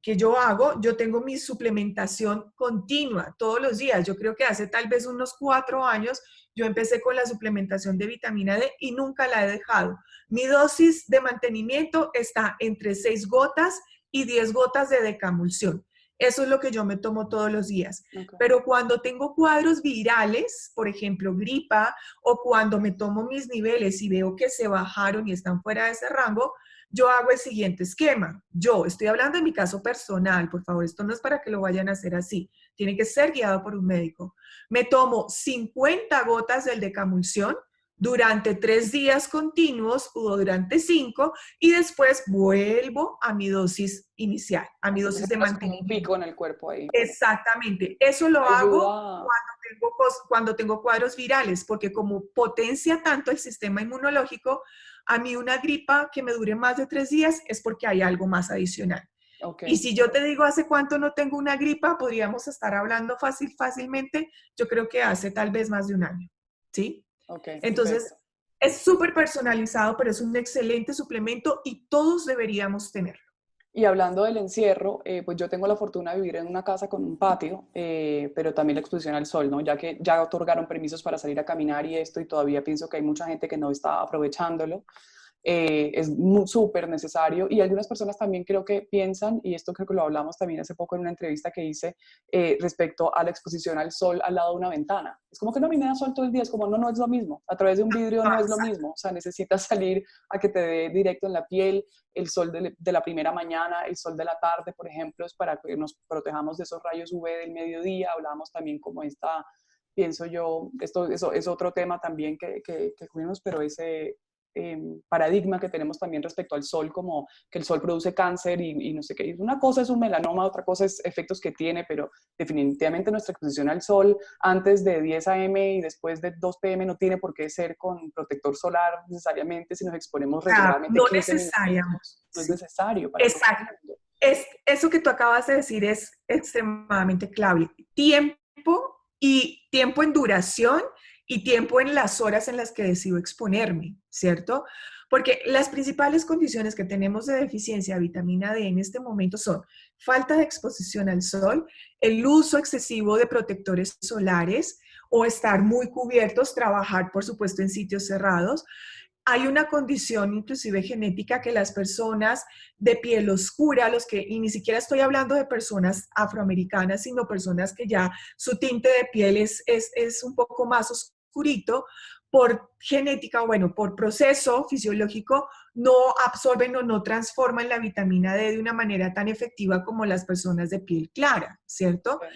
que yo hago, yo tengo mi suplementación continua todos los días. Yo creo que hace tal vez unos 4 años yo empecé con la suplementación de vitamina D y nunca la he dejado. Mi dosis de mantenimiento está entre 6 gotas y 10 gotas de decamulsión. Eso es lo que yo me tomo todos los días. Okay. Pero cuando tengo cuadros virales, por ejemplo, gripa, o cuando me tomo mis niveles y veo que se bajaron y están fuera de ese rango, yo hago el siguiente esquema. Yo estoy hablando de mi caso personal, por favor, esto no es para que lo vayan a hacer así. Tiene que ser guiado por un médico. Me tomo 50 gotas del decamulsión durante 3 días continuos o durante 5 y después vuelvo a mi dosis inicial, a mi Entonces dosis de generas como un pico mantenimiento. en el cuerpo ahí. Exactamente. Eso lo hago Ayuda. cuando tengo cuadros virales, porque como potencia tanto el sistema inmunológico, a mí una gripa que me dure más de 3 días es porque hay algo más adicional. Y Ok. si yo te digo hace cuánto no tengo una gripa, podríamos estar hablando fácilmente, yo creo que hace tal vez más de un año, ¿sí? Ok, Entonces, perfecto. es súper personalizado, pero es un excelente suplemento y todos deberíamos tenerlo. Y hablando del encierro, pues yo tengo la fortuna de vivir en una casa con un patio, pero también la exposición al sol, ¿no? Ya que ya otorgaron permisos para salir a caminar y esto, y todavía pienso que hay mucha gente que no está aprovechándolo. Es súper necesario y algunas personas también creo que piensan, y esto creo que lo hablamos también hace poco en una entrevista que hice respecto a la exposición al sol al lado de una ventana. Es como que no, a mí me da sol todo el día, es como no, no es lo mismo, a través de un vidrio no es lo mismo, o sea, necesitas salir a que te dé directo en la piel, el sol de la primera mañana, el sol de la tarde, por ejemplo, es para que nos protejamos de esos rayos UV del mediodía. Hablábamos también como esta, pienso yo, eso es otro tema también que fuimos, pero ese paradigma que tenemos también respecto al sol, como que el sol produce cáncer y no sé qué. Una cosa es un melanoma, otra cosa es efectos que tiene, pero definitivamente nuestra exposición al sol antes de 10 a.m. y después de 2 p.m. no tiene por qué ser con protector solar necesariamente si nos exponemos regularmente No 15 necesariamente. minutos. No es Sí. necesario para todo Exacto. el mundo. Eso que tú acabas de decir es extremadamente clave. Tiempo en duración y tiempo en las horas en las que decido exponerme, ¿cierto? Porque las principales condiciones que tenemos de deficiencia de vitamina D en este momento son falta de exposición al sol, el uso excesivo de protectores solares o estar muy cubiertos, trabajar, por supuesto, en sitios cerrados. Hay una condición inclusive genética que las personas de piel oscura, y ni siquiera estoy hablando de personas afroamericanas, sino personas que ya su tinte de piel es un poco más oscurito, por genética, bueno, por proceso fisiológico, no absorben o no transforman la vitamina D de una manera tan efectiva como las personas de piel clara, ¿cierto? Okay.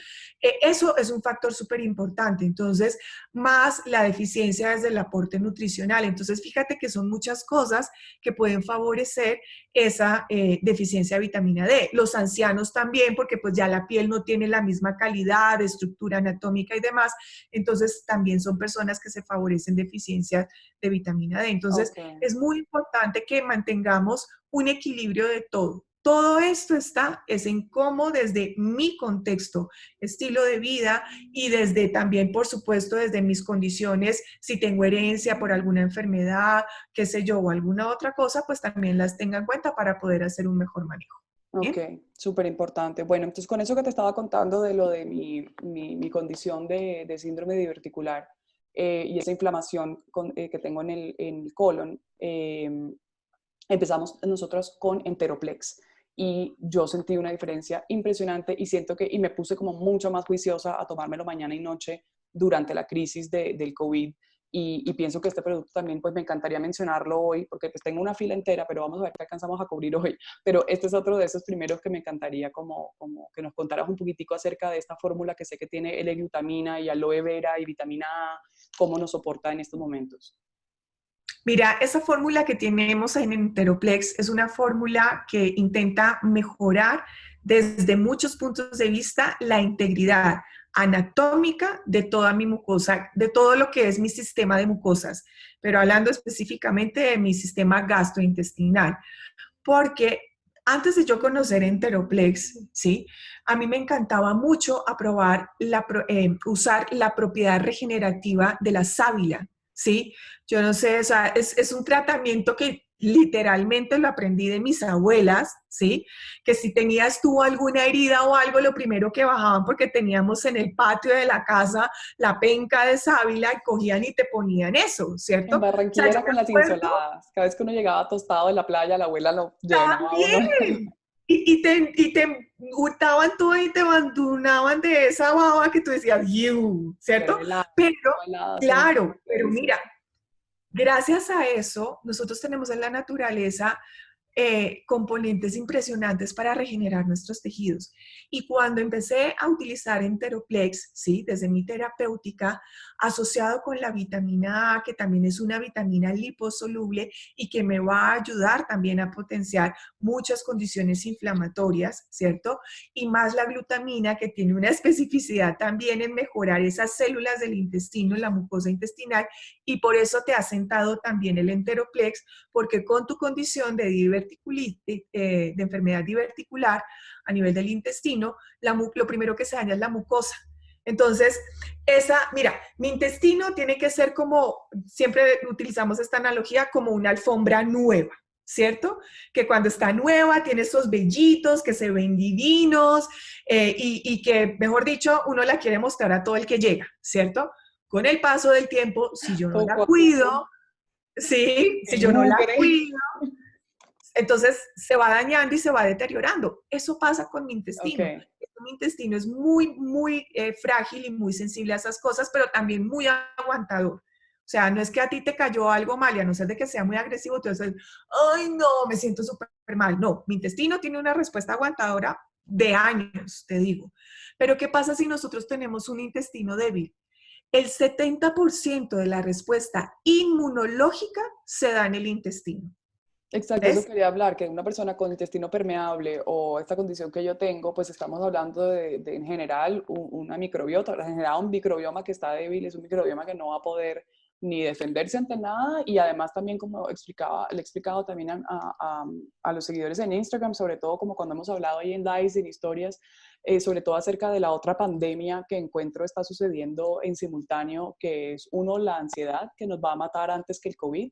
Eso es un factor súper importante. Entonces, más la deficiencia desde el aporte nutricional. Entonces, fíjate que son muchas cosas que pueden favorecer esa deficiencia de vitamina D. Los ancianos también, porque pues ya la piel no tiene la misma calidad, estructura anatómica y demás. Entonces, también son personas que se favorecen deficiencias de vitamina D. Entonces, Okay. es muy importante que mantengamos un equilibrio de todo. Todo esto es en cómo desde mi contexto, estilo de vida y desde también, por supuesto, desde mis condiciones, si tengo herencia por alguna enfermedad, qué sé yo, o alguna otra cosa, pues también las tenga en cuenta para poder hacer un mejor manejo. Ok, ¿Bien? súper importante. Bueno, entonces con eso que te estaba contando de lo de mi condición de síndrome diverticular y esa inflamación que tengo en el colon, empezamos nosotros con Enteroplex y yo sentí una diferencia impresionante y siento que, y me puse como mucho más juiciosa a tomármelo mañana y noche durante la crisis del COVID y pienso que este producto también pues me encantaría mencionarlo hoy porque pues tengo una fila entera, pero vamos a ver qué alcanzamos a cubrir hoy. Pero este es otro de esos primeros que me encantaría como que nos contaras un poquitico acerca de esta fórmula que sé que tiene L-glutamina y aloe vera y vitamina A, cómo nos soporta en estos momentos. Mira, esa fórmula que tenemos en Enteroplex es una fórmula que intenta mejorar desde muchos puntos de vista la integridad anatómica de toda mi mucosa, de todo lo que es mi sistema de mucosas, pero hablando específicamente de mi sistema gastrointestinal, porque antes de yo conocer Enteroplex, ¿sí? A mí me encantaba mucho usar la propiedad regenerativa de la sábila, ¿sí? Yo no sé, o sea, es un tratamiento que literalmente lo aprendí de mis abuelas, ¿sí? Que si tenías tú alguna herida o algo, lo primero que bajaban, porque teníamos en el patio de la casa la penca de sábila y cogían y te ponían eso, ¿cierto? En O sea, Barranquilla yo era me con las acuerdo insoladas. Cada vez que uno llegaba tostado de la playa, la abuela lo llenaba a uno. también. Y te hurtaban todo y te abandonaban de esa baba que tú decías, "Iu", ¿cierto? Pero helada, Pero, helada siempre. claro, pero mira, gracias a eso, nosotros tenemos en la naturaleza componentes impresionantes para regenerar nuestros tejidos. Y cuando empecé a utilizar Enteroplex, ¿sí? Desde mi terapéutica, asociado con la vitamina A, que también es una vitamina liposoluble y que me va a ayudar también a potenciar muchas condiciones inflamatorias, ¿cierto? Y más la glutamina, que tiene una especificidad también en mejorar esas células del intestino, la mucosa intestinal, y por eso te ha sentado también el Enteroplex, porque con tu condición de enfermedad diverticular a nivel del intestino, lo primero que se daña es la mucosa. Entonces, mira, mi intestino tiene que ser como, siempre utilizamos esta analogía, como una alfombra nueva, ¿cierto? Que cuando está nueva tiene esos vellitos que se ven divinos y que, mejor dicho, uno la quiere mostrar a todo el que llega, ¿cierto? Con el paso del tiempo, si yo no la Poco a poco, cuido, sí, si el yo no la mugre. cuido, entonces se va dañando y se va deteriorando. Eso pasa con mi Ok, intestino. Mi intestino es muy, muy frágil y muy sensible a esas cosas, pero también muy aguantador. O sea, no es que a ti te cayó algo mal y a no ser de que sea muy agresivo, tú dices, ay, no, me siento súper mal. No, mi intestino tiene una respuesta aguantadora de años, te digo. Pero ¿qué pasa si nosotros tenemos un intestino débil? El 70% de la respuesta inmunológica se da en el intestino. exacto, eso ¿Ves? quería hablar, que una persona con intestino permeable o esta condición que yo tengo, pues estamos hablando de en general una microbiota, en general un microbioma que está débil, es un microbioma que no va a poder ni defenderse ante nada, y además también como explicaba, le he explicado también a los seguidores en Instagram, sobre todo como cuando hemos hablado ahí en Lives, en historias, sobre todo acerca de la otra pandemia que encuentro está sucediendo en simultáneo, que es uno, la ansiedad, que nos va a matar antes que el COVID,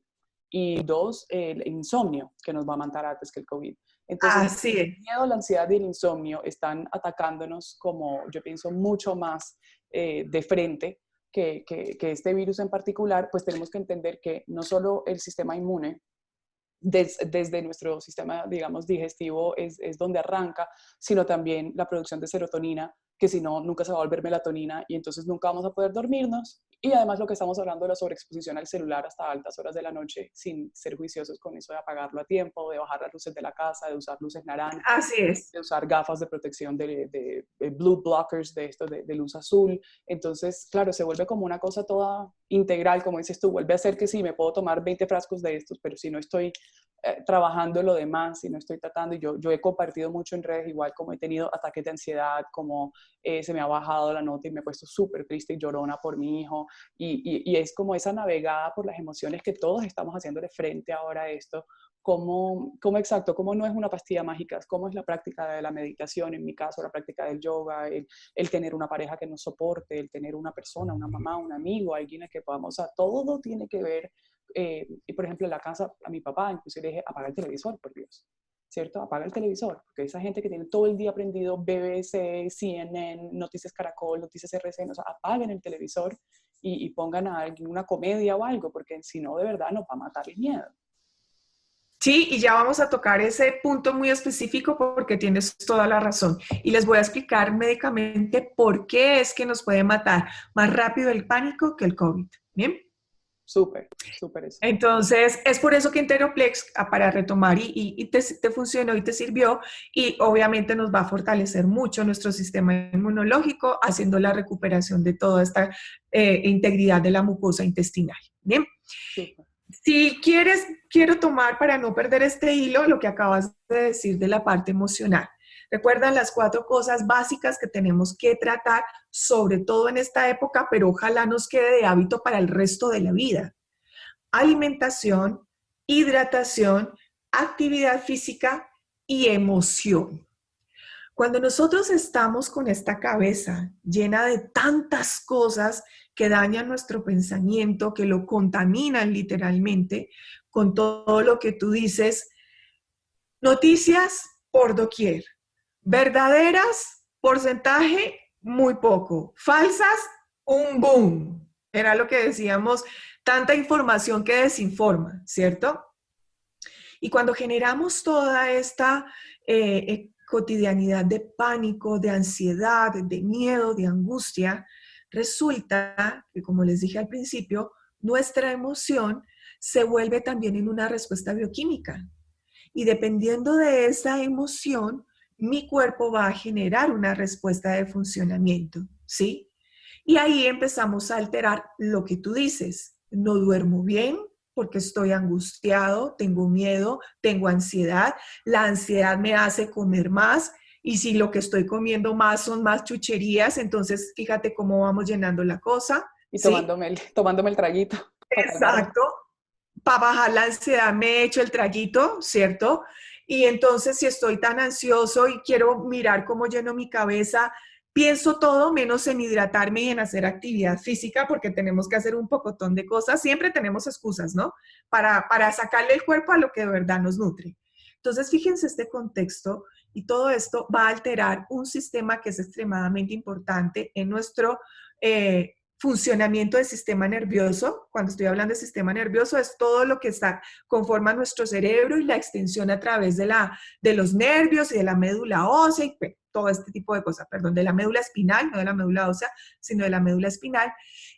y dos, el insomnio, que nos va a matar antes que el COVID. Entonces, Así es. el miedo, la ansiedad y el insomnio están atacándonos como, yo pienso, mucho más de frente que este virus en particular. Pues tenemos que entender que no solo el sistema inmune, desde nuestro sistema, digamos, digestivo es donde arranca, sino también la producción de serotonina, que si no, nunca se va a volver melatonina y entonces nunca vamos a poder dormirnos. Y además lo que estamos hablando de la sobreexposición al celular hasta altas horas de la noche, sin ser juiciosos con eso de apagarlo a tiempo, de bajar las luces de la casa, de usar luces naranjas, Así es. de usar gafas de protección de blue blockers, de esto de luz azul. Entonces, claro, se vuelve como una cosa toda integral, como dices tú, vuelve a ser que sí, me puedo tomar 20 frascos de estos, pero si no estoy trabajando lo demás, si no estoy tratando, y yo he compartido mucho en redes, igual como he tenido ataques de ansiedad, como se me ha bajado la nota y me he puesto súper triste y llorona por mi hijo, y es como esa navegada por las emociones que todos estamos haciéndole frente ahora a esto. Cómo exacto, cómo no es una pastilla mágica, cómo es la práctica de la meditación, en mi caso la práctica del yoga, el tener una pareja que nos soporte, el tener una persona, una mamá, un amigo, alguien a que podamos, o sea, todo tiene que ver. Y por ejemplo en la casa a mi papá incluso le dije, apaga el televisor, por Dios, ¿cierto? Apaga el televisor, porque esa gente que tiene todo el día prendido BBC, CNN, Noticias Caracol, Noticias RCN, o sea, apaguen el televisor y pongan a alguien una comedia o algo, porque si no, de verdad nos va a matar el miedo. Sí, y ya vamos a tocar ese punto muy específico porque tienes toda la razón. Y les voy a explicar médicamente por qué es que nos puede matar más rápido el pánico que el COVID. ¿Bien? Súper, súper eso. Entonces, es por eso que Interoplex, para retomar, y te funcionó y te sirvió, y obviamente nos va a fortalecer mucho nuestro sistema inmunológico, haciendo la recuperación de toda esta integridad de la mucosa intestinal. Bien. Súper. Si quieres, quiero tomar para no perder este hilo lo que acabas de decir de la parte emocional. Recuerdan las 4 cosas básicas que tenemos que tratar, sobre todo en esta época, pero ojalá nos quede de hábito para el resto de la vida. Alimentación, hidratación, actividad física y emoción. Cuando nosotros estamos con esta cabeza llena de tantas cosas que dañan nuestro pensamiento, que lo contaminan literalmente, con todo lo que tú dices, noticias por doquier, verdaderas, porcentaje muy poco, falsas, un boom. Era lo que decíamos, tanta información que desinforma, ¿cierto? Y cuando generamos toda esta cotidianidad de pánico, de ansiedad, de miedo, de angustia, resulta que, como les dije al principio, nuestra emoción se vuelve también en una respuesta bioquímica. Y dependiendo de esa emoción, mi cuerpo va a generar una respuesta de funcionamiento, ¿sí? Y ahí empezamos a alterar lo que tú dices. No duermo bien porque estoy angustiado, tengo miedo, tengo ansiedad. La ansiedad me hace comer más y si lo que estoy comiendo más son más chucherías, entonces fíjate cómo vamos llenando la cosa. Y ¿Sí? tomándome el traguito para calmarme. Exacto. Para bajar la ansiedad me echo el traguito, ¿cierto? Y entonces si estoy tan ansioso y quiero mirar cómo lleno mi cabeza, pienso todo menos en hidratarme y en hacer actividad física porque tenemos que hacer un pocotón de cosas. Siempre tenemos excusas, ¿no? Para sacarle el cuerpo a lo que de verdad nos nutre. Entonces, fíjense este contexto y todo esto va a alterar un sistema que es extremadamente importante en nuestro funcionamiento del sistema nervioso. Cuando estoy hablando de sistema nervioso, es todo lo que conforma nuestro cerebro y la extensión a través de los nervios y de la médula ósea y todo este tipo de cosas, perdón, de la médula espinal, no de la médula ósea, sino de la médula espinal.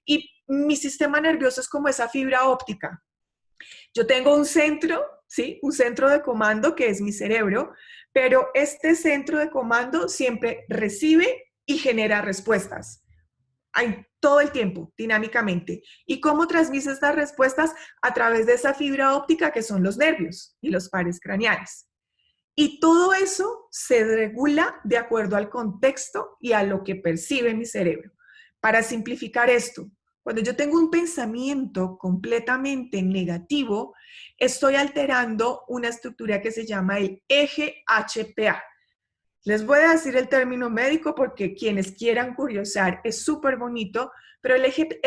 Y mi sistema nervioso es como esa fibra óptica. Yo tengo un centro, ¿sí? Un centro de comando que es mi cerebro, pero este centro de comando siempre recibe y genera respuestas. Hay todo el tiempo, dinámicamente. ¿Y cómo transmite estas respuestas? A través de esa fibra óptica que son los nervios y los pares craneales. Y todo eso se regula de acuerdo al contexto y a lo que percibe mi cerebro. Para simplificar esto, Cuando yo tengo un pensamiento completamente negativo, estoy alterando una estructura que se llama el eje HPA. Les voy a decir el término médico porque quienes quieran curiosar es súper bonito, pero el eje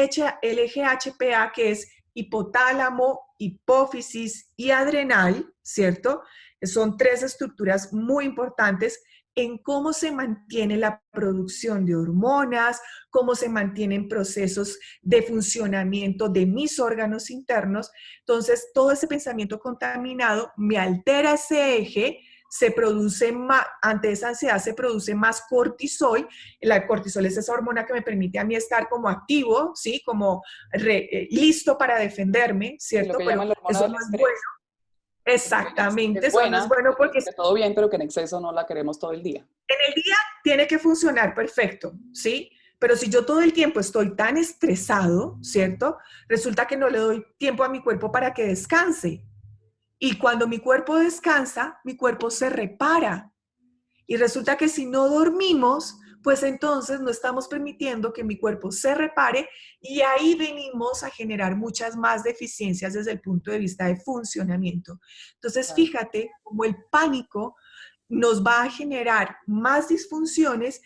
HPA, que es hipotálamo, hipófisis y adrenal, ¿cierto? Son tres estructuras muy importantes en cómo se mantiene la producción de hormonas, cómo se mantienen procesos de funcionamiento de mis órganos internos. Entonces, todo ese pensamiento contaminado me altera ese eje, se produce más, ante esa ansiedad se produce más cortisol. La cortisol es esa hormona que me permite a mí estar como activo, ¿sí? Como listo para defenderme, Y lo ¿cierto? que Pero llaman la hormona eso del no es bueno. estrés. Exactamente, Es eso no es buena, bueno porque que todo bien, pero que en exceso no la queremos todo el día. en el día tiene que funcionar perfecto, ¿sí? Pero si yo todo el tiempo estoy tan estresado, ¿cierto? Resulta que no le doy tiempo a mi cuerpo para que descanse. Y cuando mi cuerpo descansa, mi cuerpo se repara. Y resulta que si no dormimos, pues entonces no estamos permitiendo que mi cuerpo se repare y ahí venimos a generar muchas más deficiencias desde el punto de vista de funcionamiento. Entonces, Claro. fíjate cómo el pánico nos va a generar más disfunciones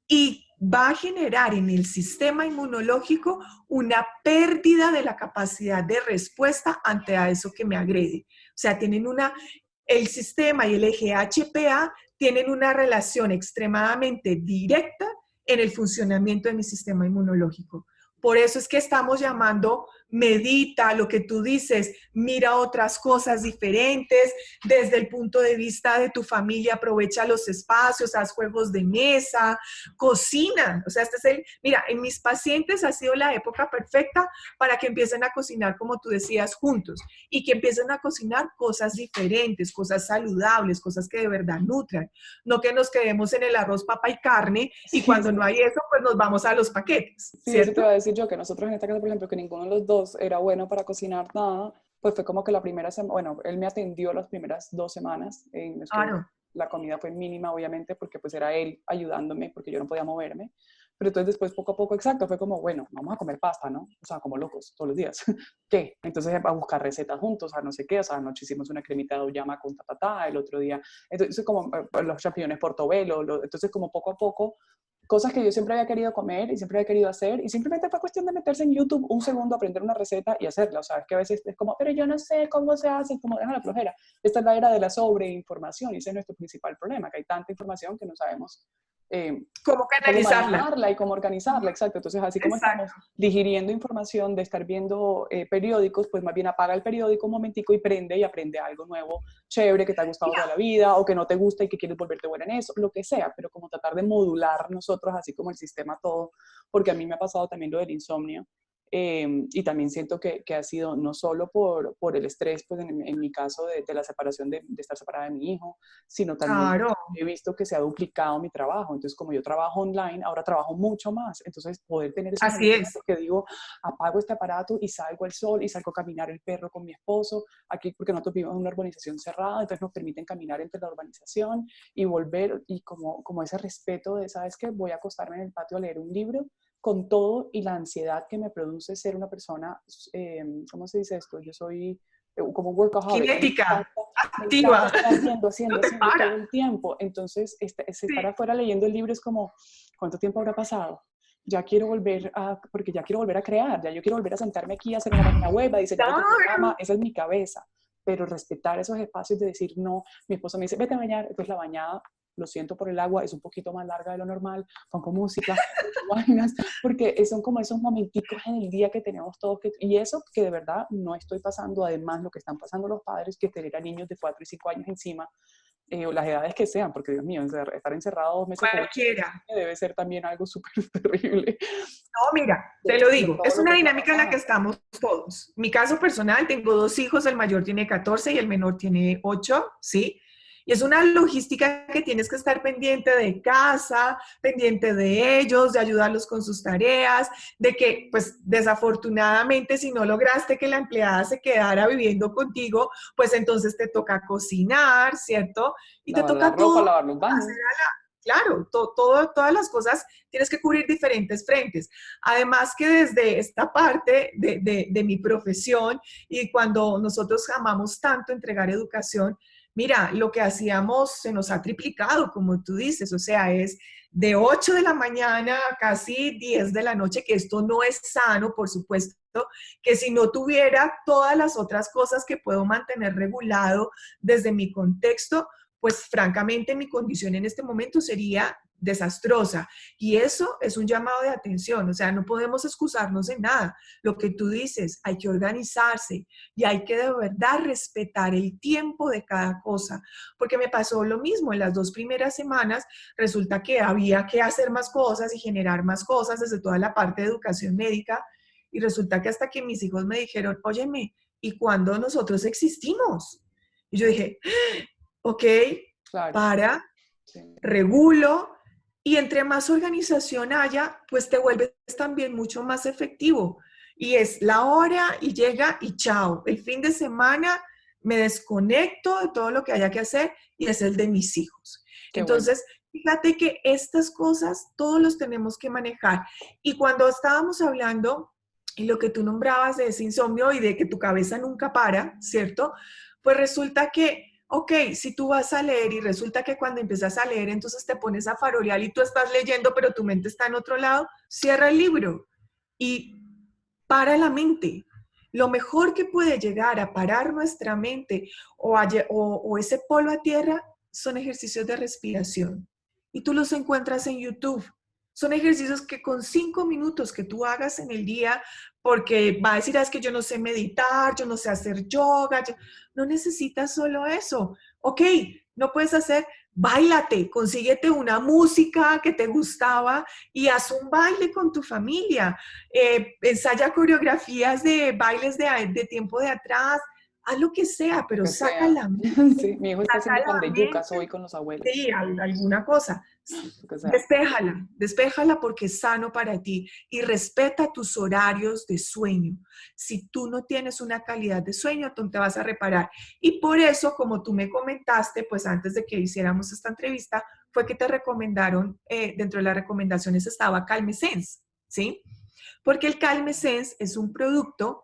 y va a generar en el sistema inmunológico una pérdida de la capacidad de respuesta ante a eso que me agrede. O sea, el sistema y el eje HPA tienen una relación extremadamente directa en el funcionamiento de mi sistema inmunológico. Por eso es que estamos llamando, medita, lo que tú dices, mira otras cosas diferentes, desde el punto de vista de tu familia, aprovecha los espacios, haz juegos de mesa, cocina. O sea, mira, en mis pacientes ha sido la época perfecta para que empiecen a cocinar, como tú decías, juntos, y que empiecen a cocinar cosas diferentes, cosas saludables, cosas que de verdad nutran, no que nos quedemos en el arroz, papa y carne, y Sí, cuando sí. no hay eso, pues nos vamos a los paquetes, Sí, eso te ¿cierto? iba a decir yo, que nosotros en esta casa, por ejemplo, que ninguno de los dos era bueno para cocinar nada, pues fue como que la primera semana, bueno, él me atendió las primeras 2 semanas en las que Claro. la comida fue mínima, obviamente, porque pues era él ayudándome, porque yo no podía moverme. Pero entonces después, poco a poco, exacto, fue como, bueno, vamos a comer pasta, ¿no? O sea, como locos, todos los días. ¿Qué? Entonces a buscar recetas juntos, a no sé qué, o sea, anoche hicimos una cremita de auyama con ta, el otro día, entonces como los champiñones portobelo, entonces como poco a poco cosas que yo siempre había querido comer y siempre había querido hacer y simplemente fue cuestión de meterse en YouTube un segundo, aprender una receta y hacerla. O sea, es que a veces es como, pero yo no sé cómo se hace, como deja la flojera. Esta es la era de la sobreinformación y ese es nuestro principal problema, que hay tanta información que no sabemos ¿Cómo cómo canalizarla? manejarla y cómo organizarla, exacto. Entonces, así como estamos Exacto. digiriendo información de estar viendo periódicos, pues más bien apaga el periódico un momentico y prende y aprende algo nuevo, chévere, que te ha gustado toda la vida o que no te gusta y que quieres volverte buena en eso, lo que sea, pero como tratar de modular nosotros, así como el sistema todo, porque a mí me ha pasado también lo del insomnio. Y también siento que ha sido no solo por el estrés, pues en mi caso de la separación, de estar separada de mi hijo, sino también Claro. he visto que se ha duplicado mi trabajo. Entonces, como yo trabajo online, ahora trabajo mucho más. Entonces, poder tener esos Así momentos es. que digo, apago este aparato y salgo al sol y salgo a caminar el perro con mi esposo. Aquí, porque nosotros vivimos en una urbanización cerrada, entonces nos permiten caminar entre la urbanización y volver, y como ese respeto de, ¿sabes qué? Voy a acostarme en el patio a leer un libro con todo y la ansiedad que me produce ser una persona, ¿cómo se dice esto? Yo soy como un workaholic, Cinética, me encanta activa. estar haciendo, No haciendo, te haciendo todo para. el tiempo. Entonces, estar Sí. afuera leyendo el libro es como, ¿cuánto tiempo habrá pasado? Ya quiero volver porque ya quiero volver a crear, ya yo quiero volver a sentarme aquí a hacer una página web, a diseñar otro programa, Claro. esa es mi cabeza. Pero respetar esos espacios de decir no, mi esposo me dice, vete a bañar, entonces la bañada, lo siento por el agua, es un poquito más larga de lo normal, pongo música, vainas, porque son como esos momenticos en el día que tenemos todos, y eso que de verdad no estoy pasando, además lo que están pasando los padres, que tener a niños de 4 y 5 años encima, o las edades que sean, porque Dios mío, estar encerrado 2 meses con un Cualquiera. niño debe ser también algo súper terrible. No, mira, te lo Pero digo, todo es lo una que está dinámica en la que pasando. estamos todos. Mi caso personal, tengo dos hijos, el mayor tiene 14 y el menor tiene 8, ¿sí? Y es una logística que tienes que estar pendiente de casa, pendiente de ellos, de ayudarlos con sus tareas, de que, pues, desafortunadamente, si no lograste que la empleada se quedara viviendo contigo, pues entonces te toca cocinar, ¿cierto? Y te Lavar la toca ropa, todo lavar los baños. claro, todas las cosas tienes que cubrir diferentes frentes. Además que desde esta parte de mi profesión y cuando nosotros amamos tanto entregar educación, mira, lo que hacíamos se nos ha triplicado, como tú dices, o sea, es de 8 de la mañana a casi 10 de la noche, que esto no es sano, por supuesto, que si no tuviera todas las otras cosas que puedo mantener regulado desde mi contexto, pues francamente mi condición en este momento sería desastrosa. Y eso es un llamado de atención, o sea, no podemos excusarnos en nada. Lo que tú dices, hay que organizarse y hay que de verdad respetar el tiempo de cada cosa, porque me pasó lo mismo en las 2 primeras semanas. Resulta que había que hacer más cosas y generar más cosas desde toda la parte de educación médica, y resulta que hasta que mis hijos me dijeron, óyeme, ¿y cuándo nosotros existimos? Y yo dije, ok, Claro, para, sí, regulo, y entre más organización haya, pues te vuelves también mucho más efectivo. Y es la hora y llega y chao. El fin de semana me desconecto de todo lo que haya que hacer y es el de mis hijos. qué bueno. Entonces, fíjate que estas cosas todos los tenemos que manejar. Y cuando estábamos hablando, y lo que tú nombrabas de ese insomnio y de que tu cabeza nunca para, ¿cierto? Pues resulta que ok, si tú vas a leer y resulta que cuando empiezas a leer, entonces te pones a farolear y tú estás leyendo, pero tu mente está en otro lado, cierra el libro y para la mente. Lo mejor que puede llegar a parar nuestra mente o ese polo a tierra son ejercicios de respiración. Y tú los encuentras en YouTube. Son ejercicios que con 5 minutos que tú hagas en el día, porque va a decir, es que yo no sé meditar, yo no sé hacer yoga, no necesitas solo eso. Ok, no puedes hacer, báilate, consíguete una música que te gustaba y haz un baile con tu familia. Ensaya coreografías de bailes de tiempo de atrás, haz lo que sea, Lo pero que sea. Sí, mi hijo está saca haciendo pan la de yucas mente, hoy con los abuelos, sí, alguna cosa. lo que sea. Despéjala porque es sano para ti y respeta tus horarios de sueño. Si tú no tienes una calidad de sueño, tú te vas a reparar. Y por eso, como tú me comentaste, pues antes de que hiciéramos esta entrevista, fue que te recomendaron, dentro de las recomendaciones estaba Calme Sense, ¿sí? Porque el Calme Sense es un producto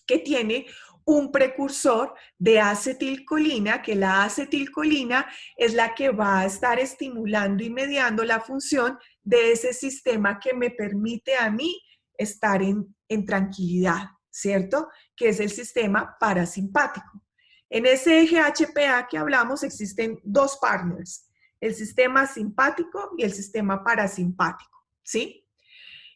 que tiene un precursor de acetilcolina, que la acetilcolina es la que va a estar estimulando y mediando la función de ese sistema que me permite a mí estar en tranquilidad, ¿cierto? Que es el sistema parasimpático. En ese eje HPA que hablamos existen dos partners, el sistema simpático y el sistema parasimpático, ¿sí?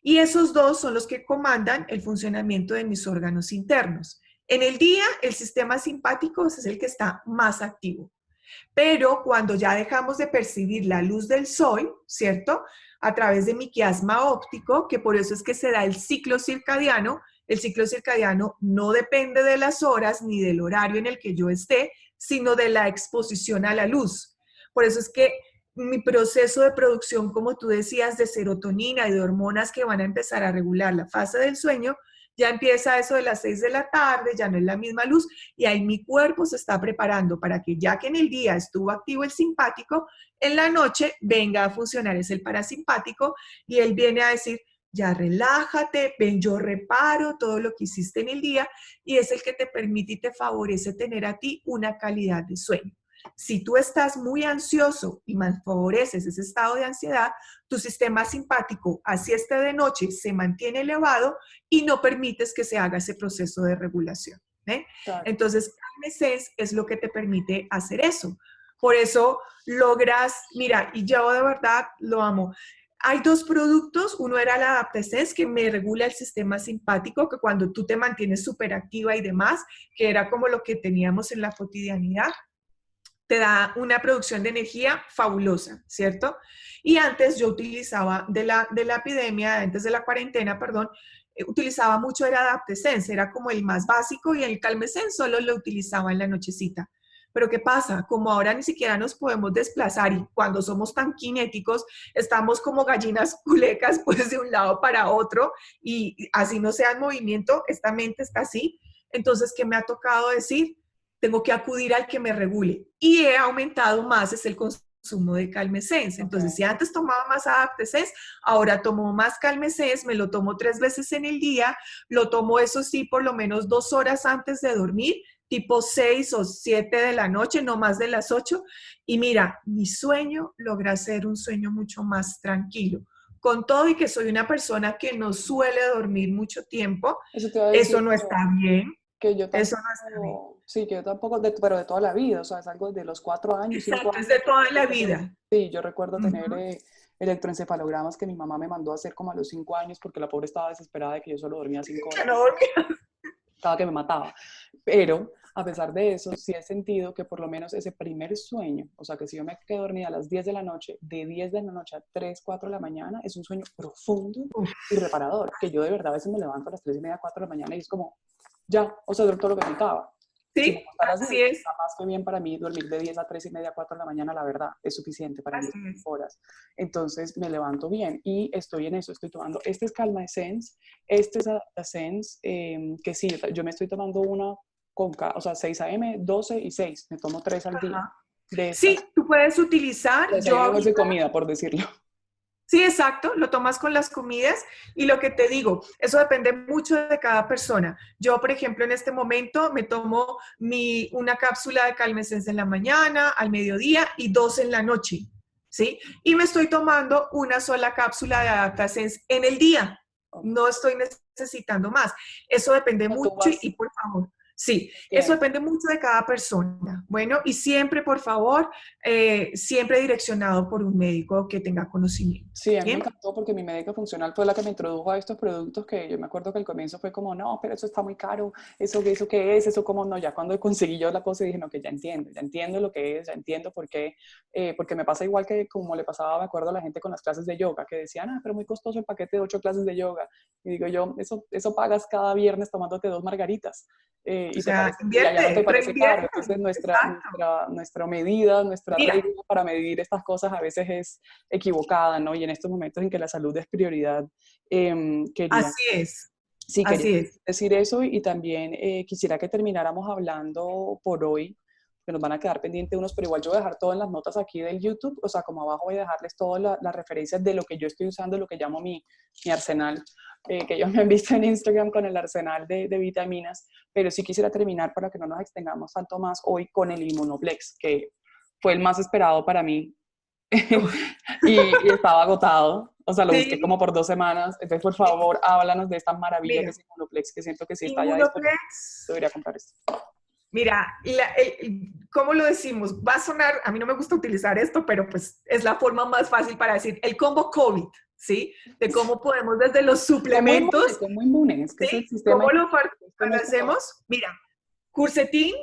Y esos dos son los que comandan el funcionamiento de mis órganos internos. En el día, el sistema simpático es el que está más activo. Pero cuando ya dejamos de percibir la luz del sol, ¿cierto? A través de mi quiasma óptico, que por eso es que se da el ciclo circadiano no depende de las horas ni del horario en el que yo esté, sino de la exposición a la luz. Por eso es que mi proceso de producción, como tú decías, de serotonina y de hormonas que van a empezar a regular la fase del sueño, ya empieza eso de las 6 de la tarde, ya no es la misma luz, y ahí mi cuerpo se está preparando para que ya que en el día estuvo activo el simpático, en la noche venga a funcionar es el parasimpático y él viene a decir, ya relájate, ven, yo reparo todo lo que hiciste en el día y es el que te permite y te favorece tener a ti una calidad de sueño. Si tú estás muy ansioso y favoreces ese estado de ansiedad, tu sistema simpático, así esté de noche, se mantiene elevado y no permites que se haga ese proceso de regulación. ¿eh? Claro. Entonces, Calmesense es lo que te permite hacer eso. Por eso logras, mira, y yo de verdad lo amo. Hay dos productos, uno era la Adaptasense que me regula el sistema simpático, que cuando tú te mantienes súper activa y demás, que era como lo que teníamos en la cotidianidad, te da una producción de energía fabulosa, ¿cierto? Y antes yo utilizaba, de la epidemia, antes de la cuarentena, perdón, utilizaba mucho era Adaptesense, era como el más básico y el Calmesense solo lo utilizaba en la nochecita. Pero ¿qué pasa? Como ahora ni siquiera nos podemos desplazar y cuando somos tan cinéticos, estamos como gallinas culecas, pues de un lado para otro y así no sea en movimiento, esta mente está así. Entonces, ¿qué me ha tocado decir? Tengo que acudir al que me regule. Y he aumentado más es el consumo consumo de Calmesens. Entonces, Ok. si antes tomaba más Adaptesens, ahora tomo más Calmesens, me lo tomo 3 veces en el día, lo tomo eso sí por lo menos 2 horas antes de dormir, tipo 6 o 7 de la noche, no más de las 8. Y mira, mi sueño logra ser un sueño mucho más tranquilo. Con todo y que soy una persona que no suele dormir mucho tiempo, Eso te iba a decir eso no está bien, que yo eso no está bien. tampoco, sí, que yo tampoco, pero de toda la vida, o sea, es algo de los 4 años, cinco Exacto, es años. de toda la Recuerdo, vida. sí, yo recuerdo tener Ujú. electroencefalogramas que mi mamá me mandó a hacer como a los 5 años porque la pobre estaba desesperada de que yo solo dormía cinco Que horas no y dormía. estaba que me mataba. Pero a pesar de eso, sí he sentido que por lo menos ese primer sueño, o sea, que si yo me quedo dormida a las 10 de la noche, de 10 de la noche a 3 4 de la mañana, es un sueño profundo y reparador, que yo de verdad a veces me levanto a las 3 y media, 4 de la mañana y es como, ya, o sea, todo lo que necesitaba. Si me Sí, gusta a las 10, así es, está más que bien para mí dormir de 10 a 3 y media, 4 de la mañana, la verdad, es suficiente para mí, así es. horas. Entonces me levanto bien y estoy en eso, estoy tomando, este es Calma Essence, este es Adaptasense, que sí, yo me estoy tomando una con, o sea, 6 AM, 12 y 6, me tomo 3 al día Ajá. de estas. Sí, tú puedes utilizar, yo Desayuno, almuerzo y ahorita, comida, por decirlo. sí, exacto, lo tomas con las comidas y lo que te digo, eso depende mucho de cada persona. Yo, por ejemplo, en este momento me tomo una cápsula de Calmesens en la mañana, al mediodía y 2 en la noche, ¿sí? Y me estoy tomando una sola cápsula de Adaptasens en el día. No estoy necesitando más. Eso depende Tú mucho vas, y por favor, sí, eso entiendo. depende mucho de cada persona. Bueno, y siempre, por favor, siempre direccionado por un médico que tenga conocimiento. Sí, a mí me ¿Bien? encantó porque mi médica funcional fue la que me introdujo a estos productos que yo me acuerdo que al comienzo fue como, no, pero eso está muy caro, eso qué es, eso cómo no, ya cuando conseguí yo la cosa dije, no, que ya entiendo lo que es, ya entiendo por qué, porque me pasa igual que como le pasaba, me acuerdo a la gente con las clases de yoga, que decían, pero muy costoso el paquete de 8 clases de yoga, y digo yo, eso pagas cada viernes tomándote 2 margaritas, O y te sea, parece, y allá no te invierte, parece caro, reinvierte. entonces Exacto. nuestra medida, nuestra Mira, regla para medir estas cosas a veces es equivocada, ¿no? Y en estos momentos en que la salud es prioridad, quería, así es, sí, quería así es. decir eso y también quisiera que termináramos hablando por hoy, que nos van a quedar pendientes unos, pero igual yo voy a dejar todo en las notas aquí del YouTube, o sea, como abajo voy a dejarles todas las referencias de lo que yo estoy usando, lo que llamo mi arsenal, que ellos me han visto en Instagram con el arsenal de vitaminas, pero sí quisiera terminar para que no nos extendamos tanto más hoy con el Immunoplex, que fue el más esperado para mí Uf, y estaba agotado. O sea, lo busqué como sí, por 2 semanas. Entonces, por favor, háblanos de esta maravilla que mira, es Inmunoplex, que siento que si está ya disponible, Inmunoplex, debería comprar esto. mira, ¿cómo lo decimos? Va a sonar, a mí no me gusta utilizar esto, pero pues es la forma más fácil para decir el combo COVID, ¿sí? De cómo podemos desde los suplementos, Como inmune, es que es el ¿sí? sistema ¿Cómo lo inmune. Esto no es como... hacemos? Mira, Cursetín,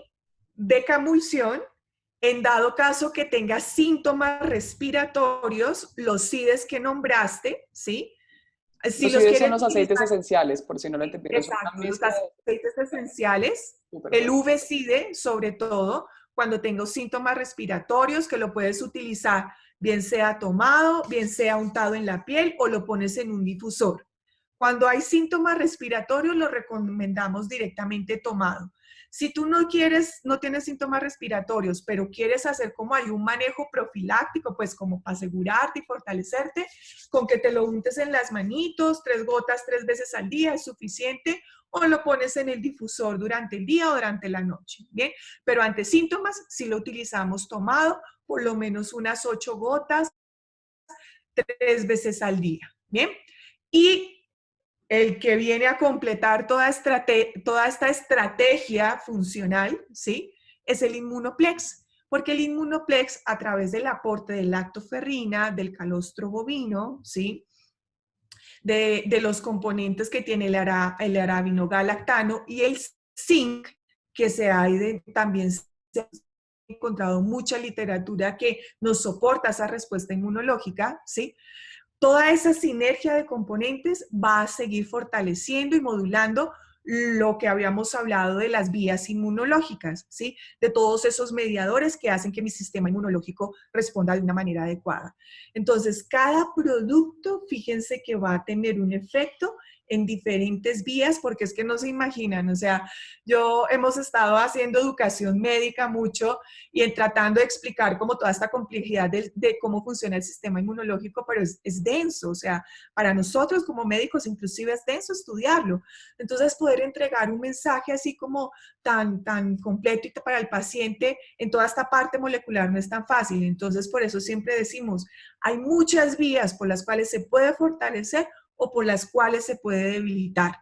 decamulsión, en dado caso que tengas síntomas respiratorios, los CIDES que nombraste, ¿sí? Si Los los IDES son quieres los aceites utilizar, esenciales, por si no lo entendieron. Son una exacto, los mezcla aceites esenciales, súper el buena. V-CIDE sobre todo, cuando tengo síntomas respiratorios, que lo puedes utilizar bien sea tomado, bien sea untado en la piel o lo pones en un difusor. Cuando hay síntomas respiratorios, lo recomendamos directamente tomado. Si tú no quieres, no tienes síntomas respiratorios, pero quieres hacer como hay un manejo profiláctico, pues como para asegurarte y fortalecerte, con que te lo untes en las manitos, 3 gotas 3 veces al día es suficiente, o lo pones en el difusor durante el día o durante la noche, ¿bien? Pero ante síntomas, si lo utilizamos tomado, por lo menos unas 8 gotas 3 veces al día, ¿bien? Y el que viene a completar toda esta estrategia funcional, ¿sí? Es el Inmunoplex, porque el Inmunoplex, a través del aporte de lactoferrina, del calostro bovino, ¿sí? De los componentes que tiene el arabinogalactano y el zinc, que también se ha encontrado mucha literatura que nos soporta esa respuesta inmunológica, ¿sí? Toda esa sinergia de componentes va a seguir fortaleciendo y modulando lo que habíamos hablado de las vías inmunológicas, ¿sí? De todos esos mediadores que hacen que mi sistema inmunológico responda de una manera adecuada. Entonces, cada producto, fíjense que va a tener un efecto en diferentes vías, porque es que no se imaginan, o sea, hemos estado haciendo educación médica mucho y tratando de explicar como toda esta complejidad de cómo funciona el sistema inmunológico, pero es denso, o sea, para nosotros como médicos inclusive es denso estudiarlo. Entonces, poder entregar un mensaje así como tan completo y para el paciente en toda esta parte molecular no es tan fácil. Entonces, por eso siempre decimos, hay muchas vías por las cuales se puede fortalecer o por las cuales se puede debilitar.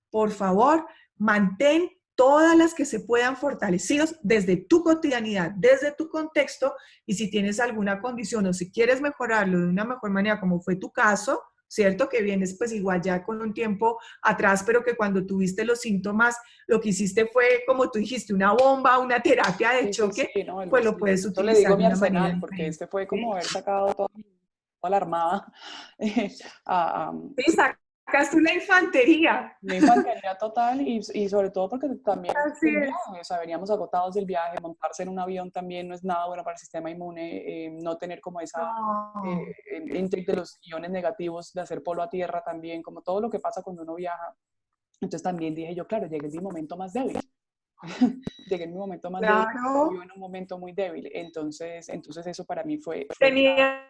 Por favor, mantén todas las que se puedan fortalecidos desde tu cotidianidad, desde tu contexto, y si tienes alguna condición o si quieres mejorarlo de una mejor manera, como fue tu caso, ¿cierto? Que vienes pues igual ya con un tiempo atrás, pero que cuando tuviste los síntomas, lo que hiciste fue, como tú dijiste, una bomba, una terapia de Sí, sí, choque, sí, no, pues lo puedes eso le digo utilizar de mi una manera arsenal, porque diferente. este fue como ¿Sí? haber sacado toda la armada. Sí, Sí, sacaste una infantería. una infantería total y sobre todo porque también Así el es. viaje, o sea, veníamos agotados del viaje, montarse en un avión también no es nada bueno para el sistema inmune, no tener como esa No. intake de los iones negativos, de hacer polo a tierra también, como todo lo que pasa cuando uno viaja. Entonces también dije yo, claro, llegué en mi momento más débil. Llegué en mi momento más débil, Claro. yo en un momento muy débil. Entonces eso para mí fue clave. Tenía,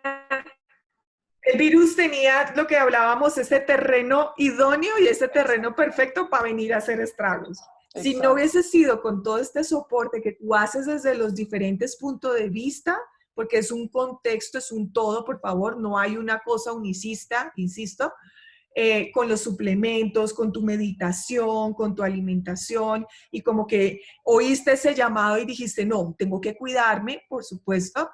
el virus tenía lo que hablábamos, ese terreno idóneo y ese terreno Exacto, perfecto para venir a hacer estragos. Si no exacto. hubiese sido con todo este soporte que tú haces desde los diferentes puntos de vista, porque es un contexto, es un todo, por favor, no hay una cosa unicista, insisto, con los suplementos, con tu meditación, con tu alimentación, y como que oíste ese llamado y dijiste, no, tengo que cuidarme, por supuesto.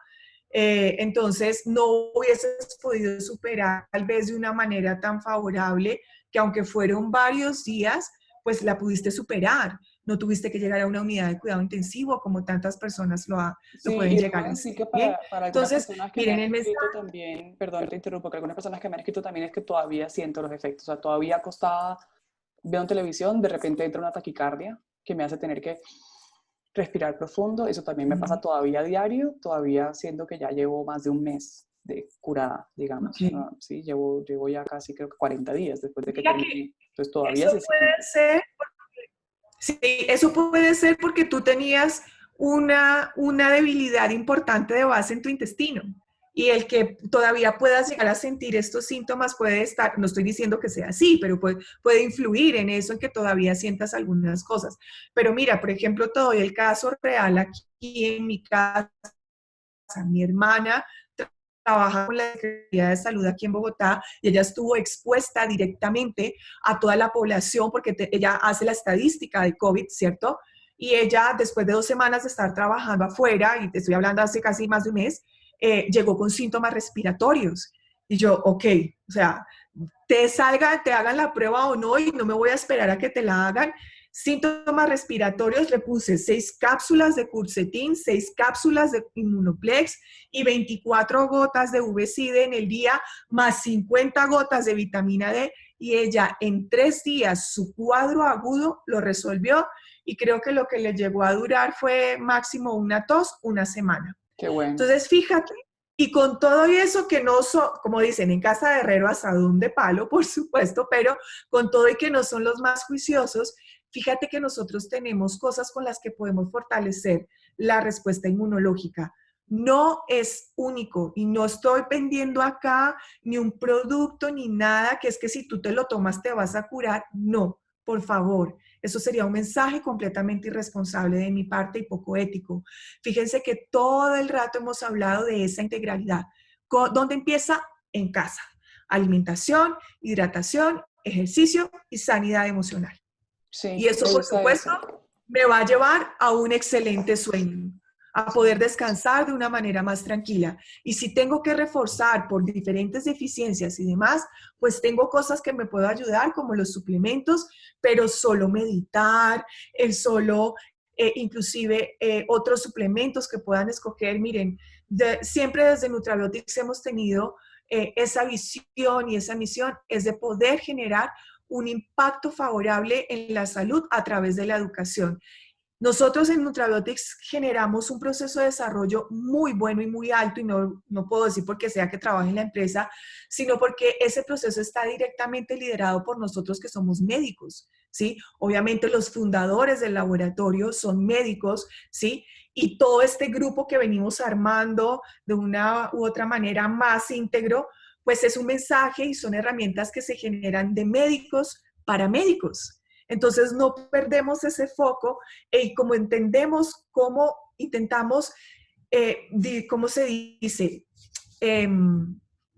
Entonces no hubieses podido superar tal vez de una manera tan favorable que aunque fueron varios días, pues la pudiste superar. No tuviste que llegar a una unidad de cuidado intensivo como tantas personas lo Sí, pueden y llegar debo a decir hacer. que Bien, para algunas entonces personas que me miren han el mensaje. escrito también, perdón, te interrumpo, que algunas personas que me han escrito también es que todavía siento los efectos, o sea, todavía acostada, veo en televisión, de repente entra una taquicardia que me hace tener que respirar profundo, eso también me pasa todavía a diario, todavía siento que ya llevo más de un mes de curada, Ok. digamos, ¿no? Sí, llevo ya casi creo que 40 días después de que Mira que terminé, entonces todavía eso se puede siente. ser. Sí, eso puede ser porque tú tenías una debilidad importante de base en tu intestino. Y el que todavía puedas llegar a sentir estos síntomas puede estar, no estoy diciendo que sea así, pero puede influir en eso, en que todavía sientas algunas cosas. Pero mira, por ejemplo, te doy el caso real aquí en mi casa. Mi hermana trabaja con la Secretaría de Salud aquí en Bogotá y ella estuvo expuesta directamente a toda la población porque ella hace la estadística de COVID, ¿cierto? Y ella, después de 2 semanas de estar trabajando afuera, y te estoy hablando hace casi más de un mes, llegó con síntomas respiratorios. Y yo, ok, o sea, te hagan la prueba o no, y no me voy a esperar a que te la hagan. Síntomas respiratorios, le puse 6 cápsulas de Curcetin, 6 cápsulas de Immunoplex y 24 gotas de VCID en el día, más 50 gotas de vitamina D, y ella en 3 días su cuadro agudo lo resolvió, y creo que lo que le llegó a durar fue máximo una tos, una semana. Qué bueno. Entonces, fíjate, y con todo y eso que no son, como dicen, en casa de herrero asadón de palo, por supuesto, pero con todo y que no son los más juiciosos, fíjate que nosotros tenemos cosas con las que podemos fortalecer la respuesta inmunológica. No es único y no estoy vendiendo acá ni un producto ni nada que es que si tú te lo tomas te vas a curar. No, por favor. Eso sería un mensaje completamente irresponsable de mi parte y poco ético. Fíjense que todo el rato hemos hablado de esa integralidad. ¿Dónde empieza? En casa. Alimentación, hidratación, ejercicio y sanidad emocional. Y Sí, eso, me por gusta supuesto, eso. me va a llevar a un excelente sueño, a poder descansar de una manera más tranquila. Y si tengo que reforzar por diferentes deficiencias y demás, pues tengo cosas que me puedo ayudar, como los suplementos, pero solo meditar, el solo, inclusive otros suplementos que puedan escoger. Miren, siempre desde Nutrabiotics hemos tenido esa visión y esa misión es de poder generar un impacto favorable en la salud a través de la educación. Nosotros en Nutrabiotics generamos un proceso de desarrollo muy bueno y muy alto, y no puedo decir porque sea que trabaje en la empresa, sino porque ese proceso está directamente liderado por nosotros que somos médicos, ¿sí? Obviamente los fundadores del laboratorio son médicos, ¿sí? Y todo este grupo que venimos armando de una u otra manera más íntegro, pues es un mensaje y son herramientas que se generan de médicos para médicos. Entonces no perdemos ese foco y como entendemos cómo intentamos, ¿cómo se dice? Eh,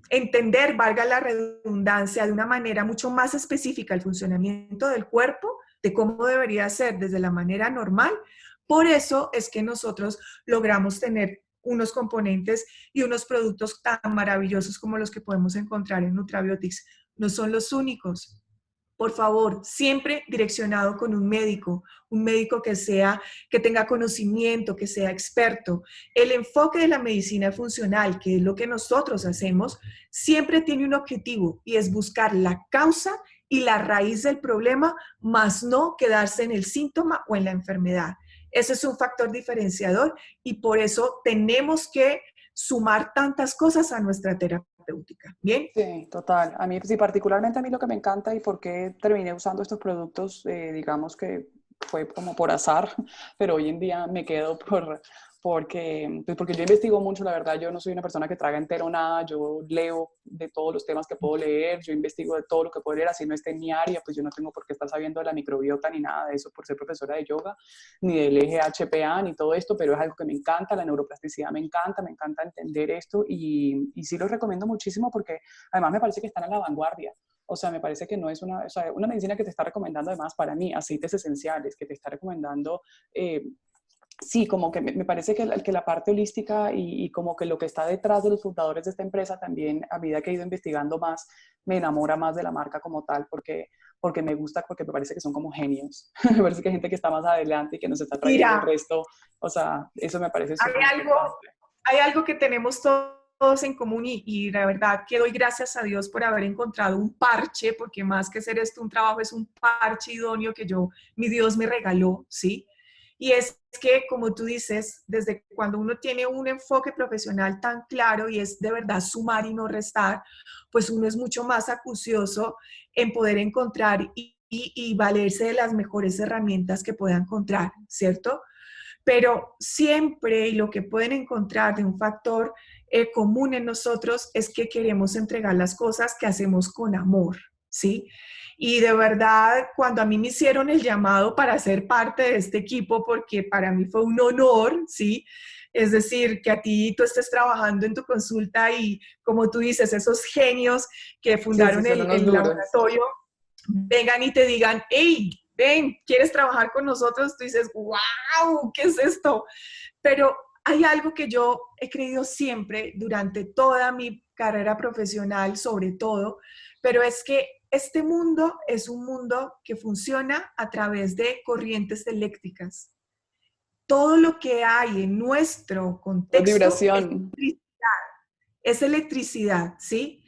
Entender, valga la redundancia, de una manera mucho más específica el funcionamiento del cuerpo, de cómo debería ser desde la manera normal. Por eso es que nosotros logramos tener unos componentes y unos productos tan maravillosos como los que podemos encontrar en Nutrabiotics. No son los únicos. Por favor, siempre direccionado con un médico que tenga conocimiento, que sea experto. El enfoque de la medicina funcional, que es lo que nosotros hacemos, siempre tiene un objetivo y es buscar la causa y la raíz del problema, más no quedarse en el síntoma o en la enfermedad. Ese es un factor diferenciador y por eso tenemos que sumar tantas cosas a nuestra terapéutica. ¿Bien? Sí, total. A mí, sí, particularmente a mí lo que me encanta y por qué terminé usando estos productos, digamos que fue como por azar, pero hoy en día me quedo porque yo investigo mucho, la verdad, yo no soy una persona que traga entero nada, yo leo de todos los temas que puedo leer, yo investigo de todo lo que puedo leer, así no esté en mi área, pues yo no tengo por qué estar sabiendo de la microbiota ni nada de eso por ser profesora de yoga, ni del eje HPA, ni todo esto, pero es algo que me encanta, la neuroplasticidad me encanta entender esto y sí los recomiendo muchísimo porque además me parece que están a la vanguardia. O sea, me parece que no es una, o sea, una medicina que te está recomendando además para mí aceites esenciales, que te está recomendando sí, como que me parece que la parte holística y como que lo que está detrás de los fundadores de esta empresa también, a medida que he ido investigando más, me enamora más de la marca como tal, porque me gusta, porque me parece que son como genios. Me parece que hay gente que está más adelante y que nos está trayendo el Mira, resto. O sea, eso me parece hay súper algo, importante. hay algo que tenemos todos en común y la verdad que doy gracias a Dios por haber encontrado un parche, porque más que ser esto un trabajo, es un parche idóneo que mi Dios me regaló, ¿sí? Y es que, como tú dices, desde cuando uno tiene un enfoque profesional tan claro y es de verdad sumar y no restar, pues uno es mucho más acucioso en poder encontrar y valerse de las mejores herramientas que pueda encontrar, ¿cierto? Pero siempre, y lo que pueden encontrar de un factor común en nosotros es que queremos entregar las cosas que hacemos con amor, ¿sí? Y de verdad, cuando a mí me hicieron el llamado para ser parte de este equipo, porque para mí fue un honor, ¿sí? Es decir, que a ti tú estés trabajando en tu consulta y, como tú dices, esos genios que Sí, sí, fundaron son unos el duros. laboratorio vengan y te digan, hey, ven, ¿quieres trabajar con nosotros? Tú dices, wow, ¿qué es esto? Pero hay algo que yo he creído siempre durante toda mi carrera profesional, sobre todo, pero es que este mundo es un mundo que funciona a través de corrientes eléctricas. Todo lo que hay en nuestro Es contexto vibración. es electricidad, ¿sí?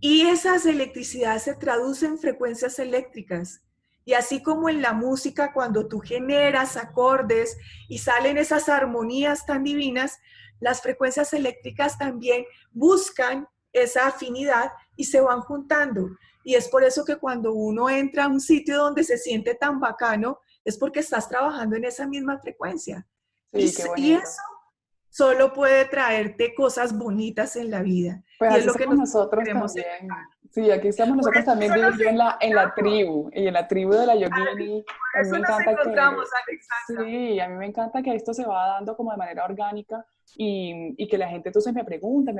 Y esas electricidades se traducen en frecuencias eléctricas. Y así como en la música, cuando tú generas acordes y salen esas armonías tan divinas, las frecuencias eléctricas también buscan esa afinidad y se van juntando. Y es por eso que cuando uno entra a un sitio donde se siente tan bacano, es porque estás trabajando en esa misma frecuencia. Sí, qué Y bonito. eso solo puede traerte cosas bonitas en la vida. Pues Y es así lo que somos nosotros nosotros queremos. también. Sí, aquí estamos Por nosotros también, eso digo nos yo, en la encontramos, tribu, y en la tribu de la Yogini. A por mí me eso nos encanta encontramos, que, Alexandra. sí, a mí me encanta que esto se va dando como de manera orgánica y que la gente entonces me pregunta,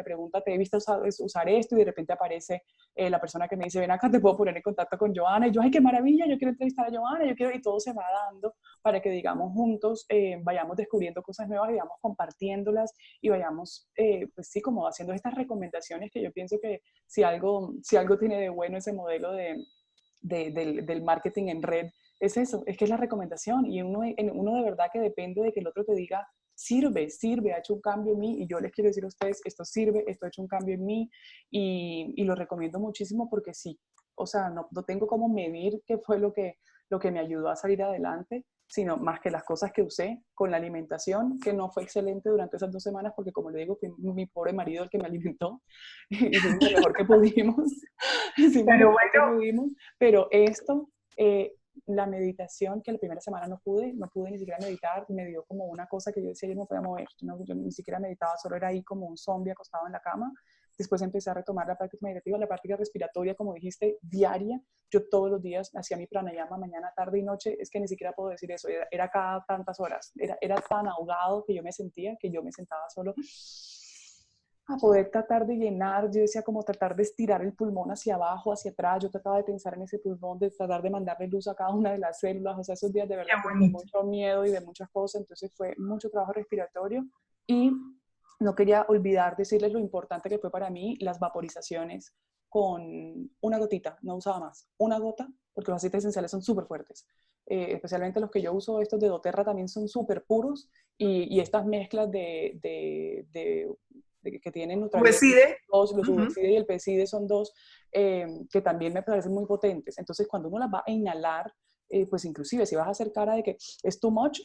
te he visto usar esto y de repente aparece la persona que me dice, ven acá, te puedo poner en contacto con Joana. Y yo, ay, qué maravilla, yo quiero entrevistar a Joana, yo quiero, y todo se va dando para que, digamos, juntos vayamos descubriendo cosas nuevas y vayamos compartiéndolas y vayamos, pues sí, como haciendo estas recomendaciones que yo pienso que si algo tiene de bueno ese modelo del marketing en red, es eso, es que es la recomendación y uno de verdad que depende de que el otro te diga, sirve, ha hecho un cambio en mí y yo les quiero decir a ustedes, esto sirve, esto ha hecho un cambio en mí y lo recomiendo muchísimo porque sí, o sea, no tengo cómo medir qué fue lo que me ayudó a salir adelante, sino más que las cosas que usé con la alimentación, que no fue excelente durante esas 2 semanas, porque como le digo, fue mi pobre marido el que me alimentó, hicimos lo mejor que pudimos, hicimos lo Pero mejor que bueno, pudimos, pero esto, la meditación, que la primera semana no pude ni siquiera meditar, me dio como una cosa que yo decía, yo no podía mover, yo ni siquiera meditaba, solo era ahí como un zombie acostado en la cama. Después empecé a retomar la práctica meditativa, la práctica respiratoria, como dijiste, diaria. Yo todos los días hacía mi pranayama, mañana, tarde y noche. Es que ni siquiera puedo decir eso, era cada tantas horas. Era tan ahogado que yo me sentía, que yo me sentaba solo a poder tratar de llenar. Yo decía como tratar de estirar el pulmón hacia abajo, hacia atrás. Yo trataba de pensar en ese pulmón, de tratar de mandarle luz a cada una de las células. O sea, esos días de qué verdad fueron de bonito. mucho miedo y de muchas cosas. Entonces fue mucho trabajo respiratorio. Y no quería olvidar decirles lo importante que fue para mí las vaporizaciones con una gotita, no usaba más, una gota, porque los aceites esenciales son súper fuertes. Especialmente los que yo uso, estos de doTERRA, también son súper puros, y estas mezclas que tienen Nutrabiotic, ¿Decide? los Uvexide y el Peside son dos que también me parecen muy potentes. Entonces, cuando uno las va a inhalar, pues inclusive si vas a hacer cara de que es too much,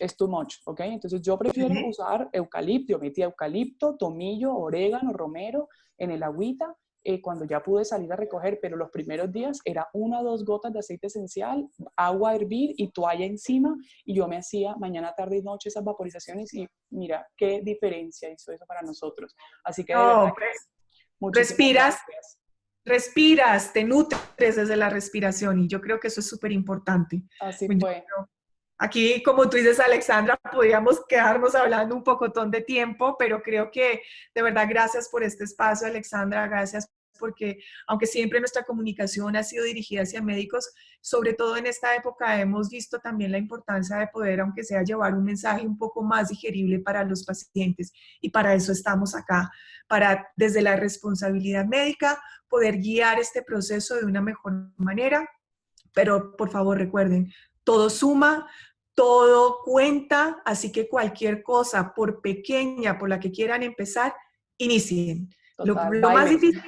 ¿ok? Entonces yo prefiero usar eucalipto, yo metí eucalipto, tomillo, orégano, romero en el agüita, cuando ya pude salir a recoger, pero los primeros días era 1 o 2 gotas de aceite esencial, agua a hervir y toalla encima, y yo me hacía mañana, tarde y noche esas vaporizaciones, y mira qué diferencia hizo eso para nosotros. Así que de verdad No, que muchísimas respiras, gracias. respiras, te nutres desde la respiración y yo creo que eso es súper importante. Así Yo fue. aquí, como tú dices, Alexandra, podríamos quedarnos hablando un pocotón de tiempo, pero creo que de verdad gracias por este espacio, Alexandra, gracias porque aunque siempre nuestra comunicación ha sido dirigida hacia médicos, sobre todo en esta época hemos visto también la importancia de poder, aunque sea, llevar un mensaje un poco más digerible para los pacientes y para eso estamos acá, para desde la responsabilidad médica poder guiar este proceso de una mejor manera, pero por favor recuerden, todo suma, todo cuenta, así que cualquier cosa, por pequeña, por la que quieran empezar, inicien. Total, Lo más bailen. difícil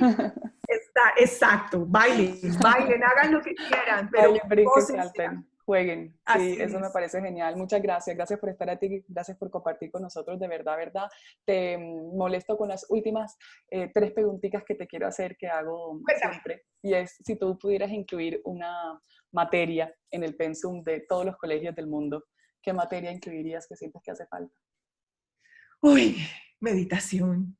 está, exacto, bailen, bailen, hagan lo que quieran, pero Bailen, brinquen, gócensela. salten, jueguen. Sí, Así eso me es. parece genial. Muchas gracias. Gracias por estar aquí, gracias por compartir con nosotros, de verdad, verdad. Te molesto con las últimas 3 preguntitas que te quiero hacer, que hago Cuéntame. siempre. Y es, si tú pudieras incluir una materia en el pensum de todos los colegios del mundo, ¿qué materia incluirías que sientes que hace falta? Uy, meditación.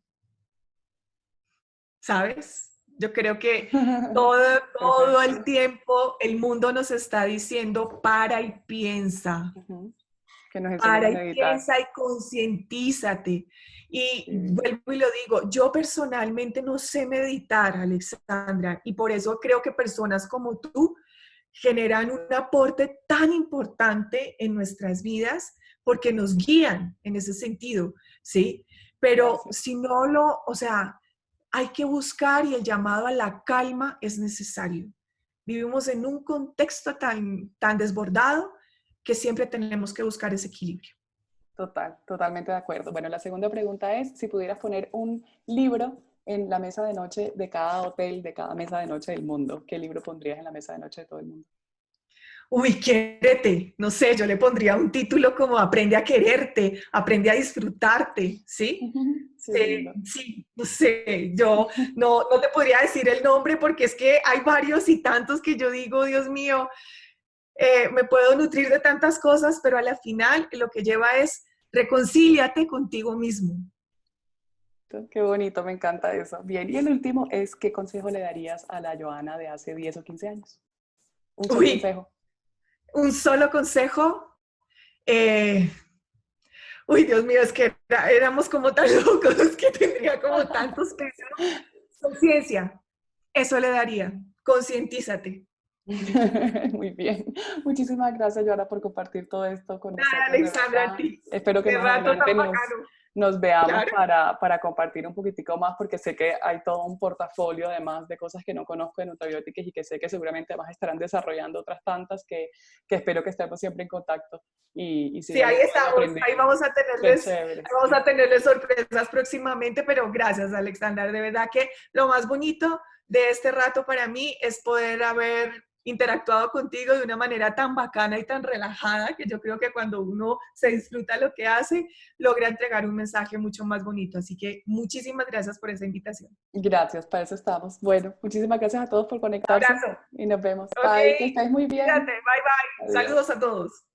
¿Sabes? Yo creo que todo Perfecto. el tiempo el mundo nos está diciendo para y piensa, Ujú. Que nos enseñen a para y meditar. piensa y concientízate. Y Sí. vuelvo y lo digo, yo personalmente no sé meditar, Alexandra, y por eso creo que personas como tú generan un aporte tan importante en nuestras vidas porque nos guían en ese sentido, ¿sí? Pero Gracias. si no lo, o sea, hay que buscar y el llamado a la calma es necesario. Vivimos en un contexto tan desbordado que siempre tenemos que buscar ese equilibrio. Total, totalmente de acuerdo. Bueno, la segunda pregunta es si pudieras poner un libro en la mesa de noche de cada hotel, de cada mesa de noche del mundo, ¿qué libro pondrías en la mesa de noche de todo el mundo? Uy, quiérete, no sé, yo le pondría un título como Aprende a quererte, aprende a disfrutarte, ¿sí? Qué lindo. Sí, no sé, yo no te podría decir el nombre porque es que hay varios y tantos que yo digo, Dios mío, me puedo nutrir de tantas cosas, pero a la final lo que lleva es reconcíliate contigo mismo. Qué bonito, me encanta eso. Bien, y el último es, ¿qué consejo le darías a la Joana de hace 10 o 15 años? Un solo Uy, consejo. un solo consejo. Eh, uy, Dios mío, es que éramos como tan locos que tendría como tantos pesos. Conciencia, eso le daría. Concientízate. Muy bien. Muchísimas gracias, Joana, por compartir todo esto con Nada, nosotros, de Alexandra, a verdad. ti. Espero que Qué más rato tan adelante bacano. nos veamos Claro. para compartir un poquitico más, porque sé que hay todo un portafolio, además, de cosas que no conozco de Nutrabióticas y que sé que seguramente más estarán desarrollando otras tantas que espero que estemos siempre en contacto y Sí, ahí sigamos estamos. Ahí aprendiendo. Qué chévere. vamos a tenerles sorpresas próximamente, pero gracias, Alexandra. De verdad que lo más bonito de este rato para mí es poder haber interactuado contigo de una manera tan bacana y tan relajada que yo creo que cuando uno se disfruta lo que hace, logra entregar un mensaje mucho más bonito. Así que muchísimas gracias por esa invitación. Gracias, para eso estamos. Bueno, muchísimas gracias a todos por Un conectarse abrazo. y nos vemos. Ok, Bye, que estáis muy bien. cuídate. Bye bye. Adiós. Saludos a todos.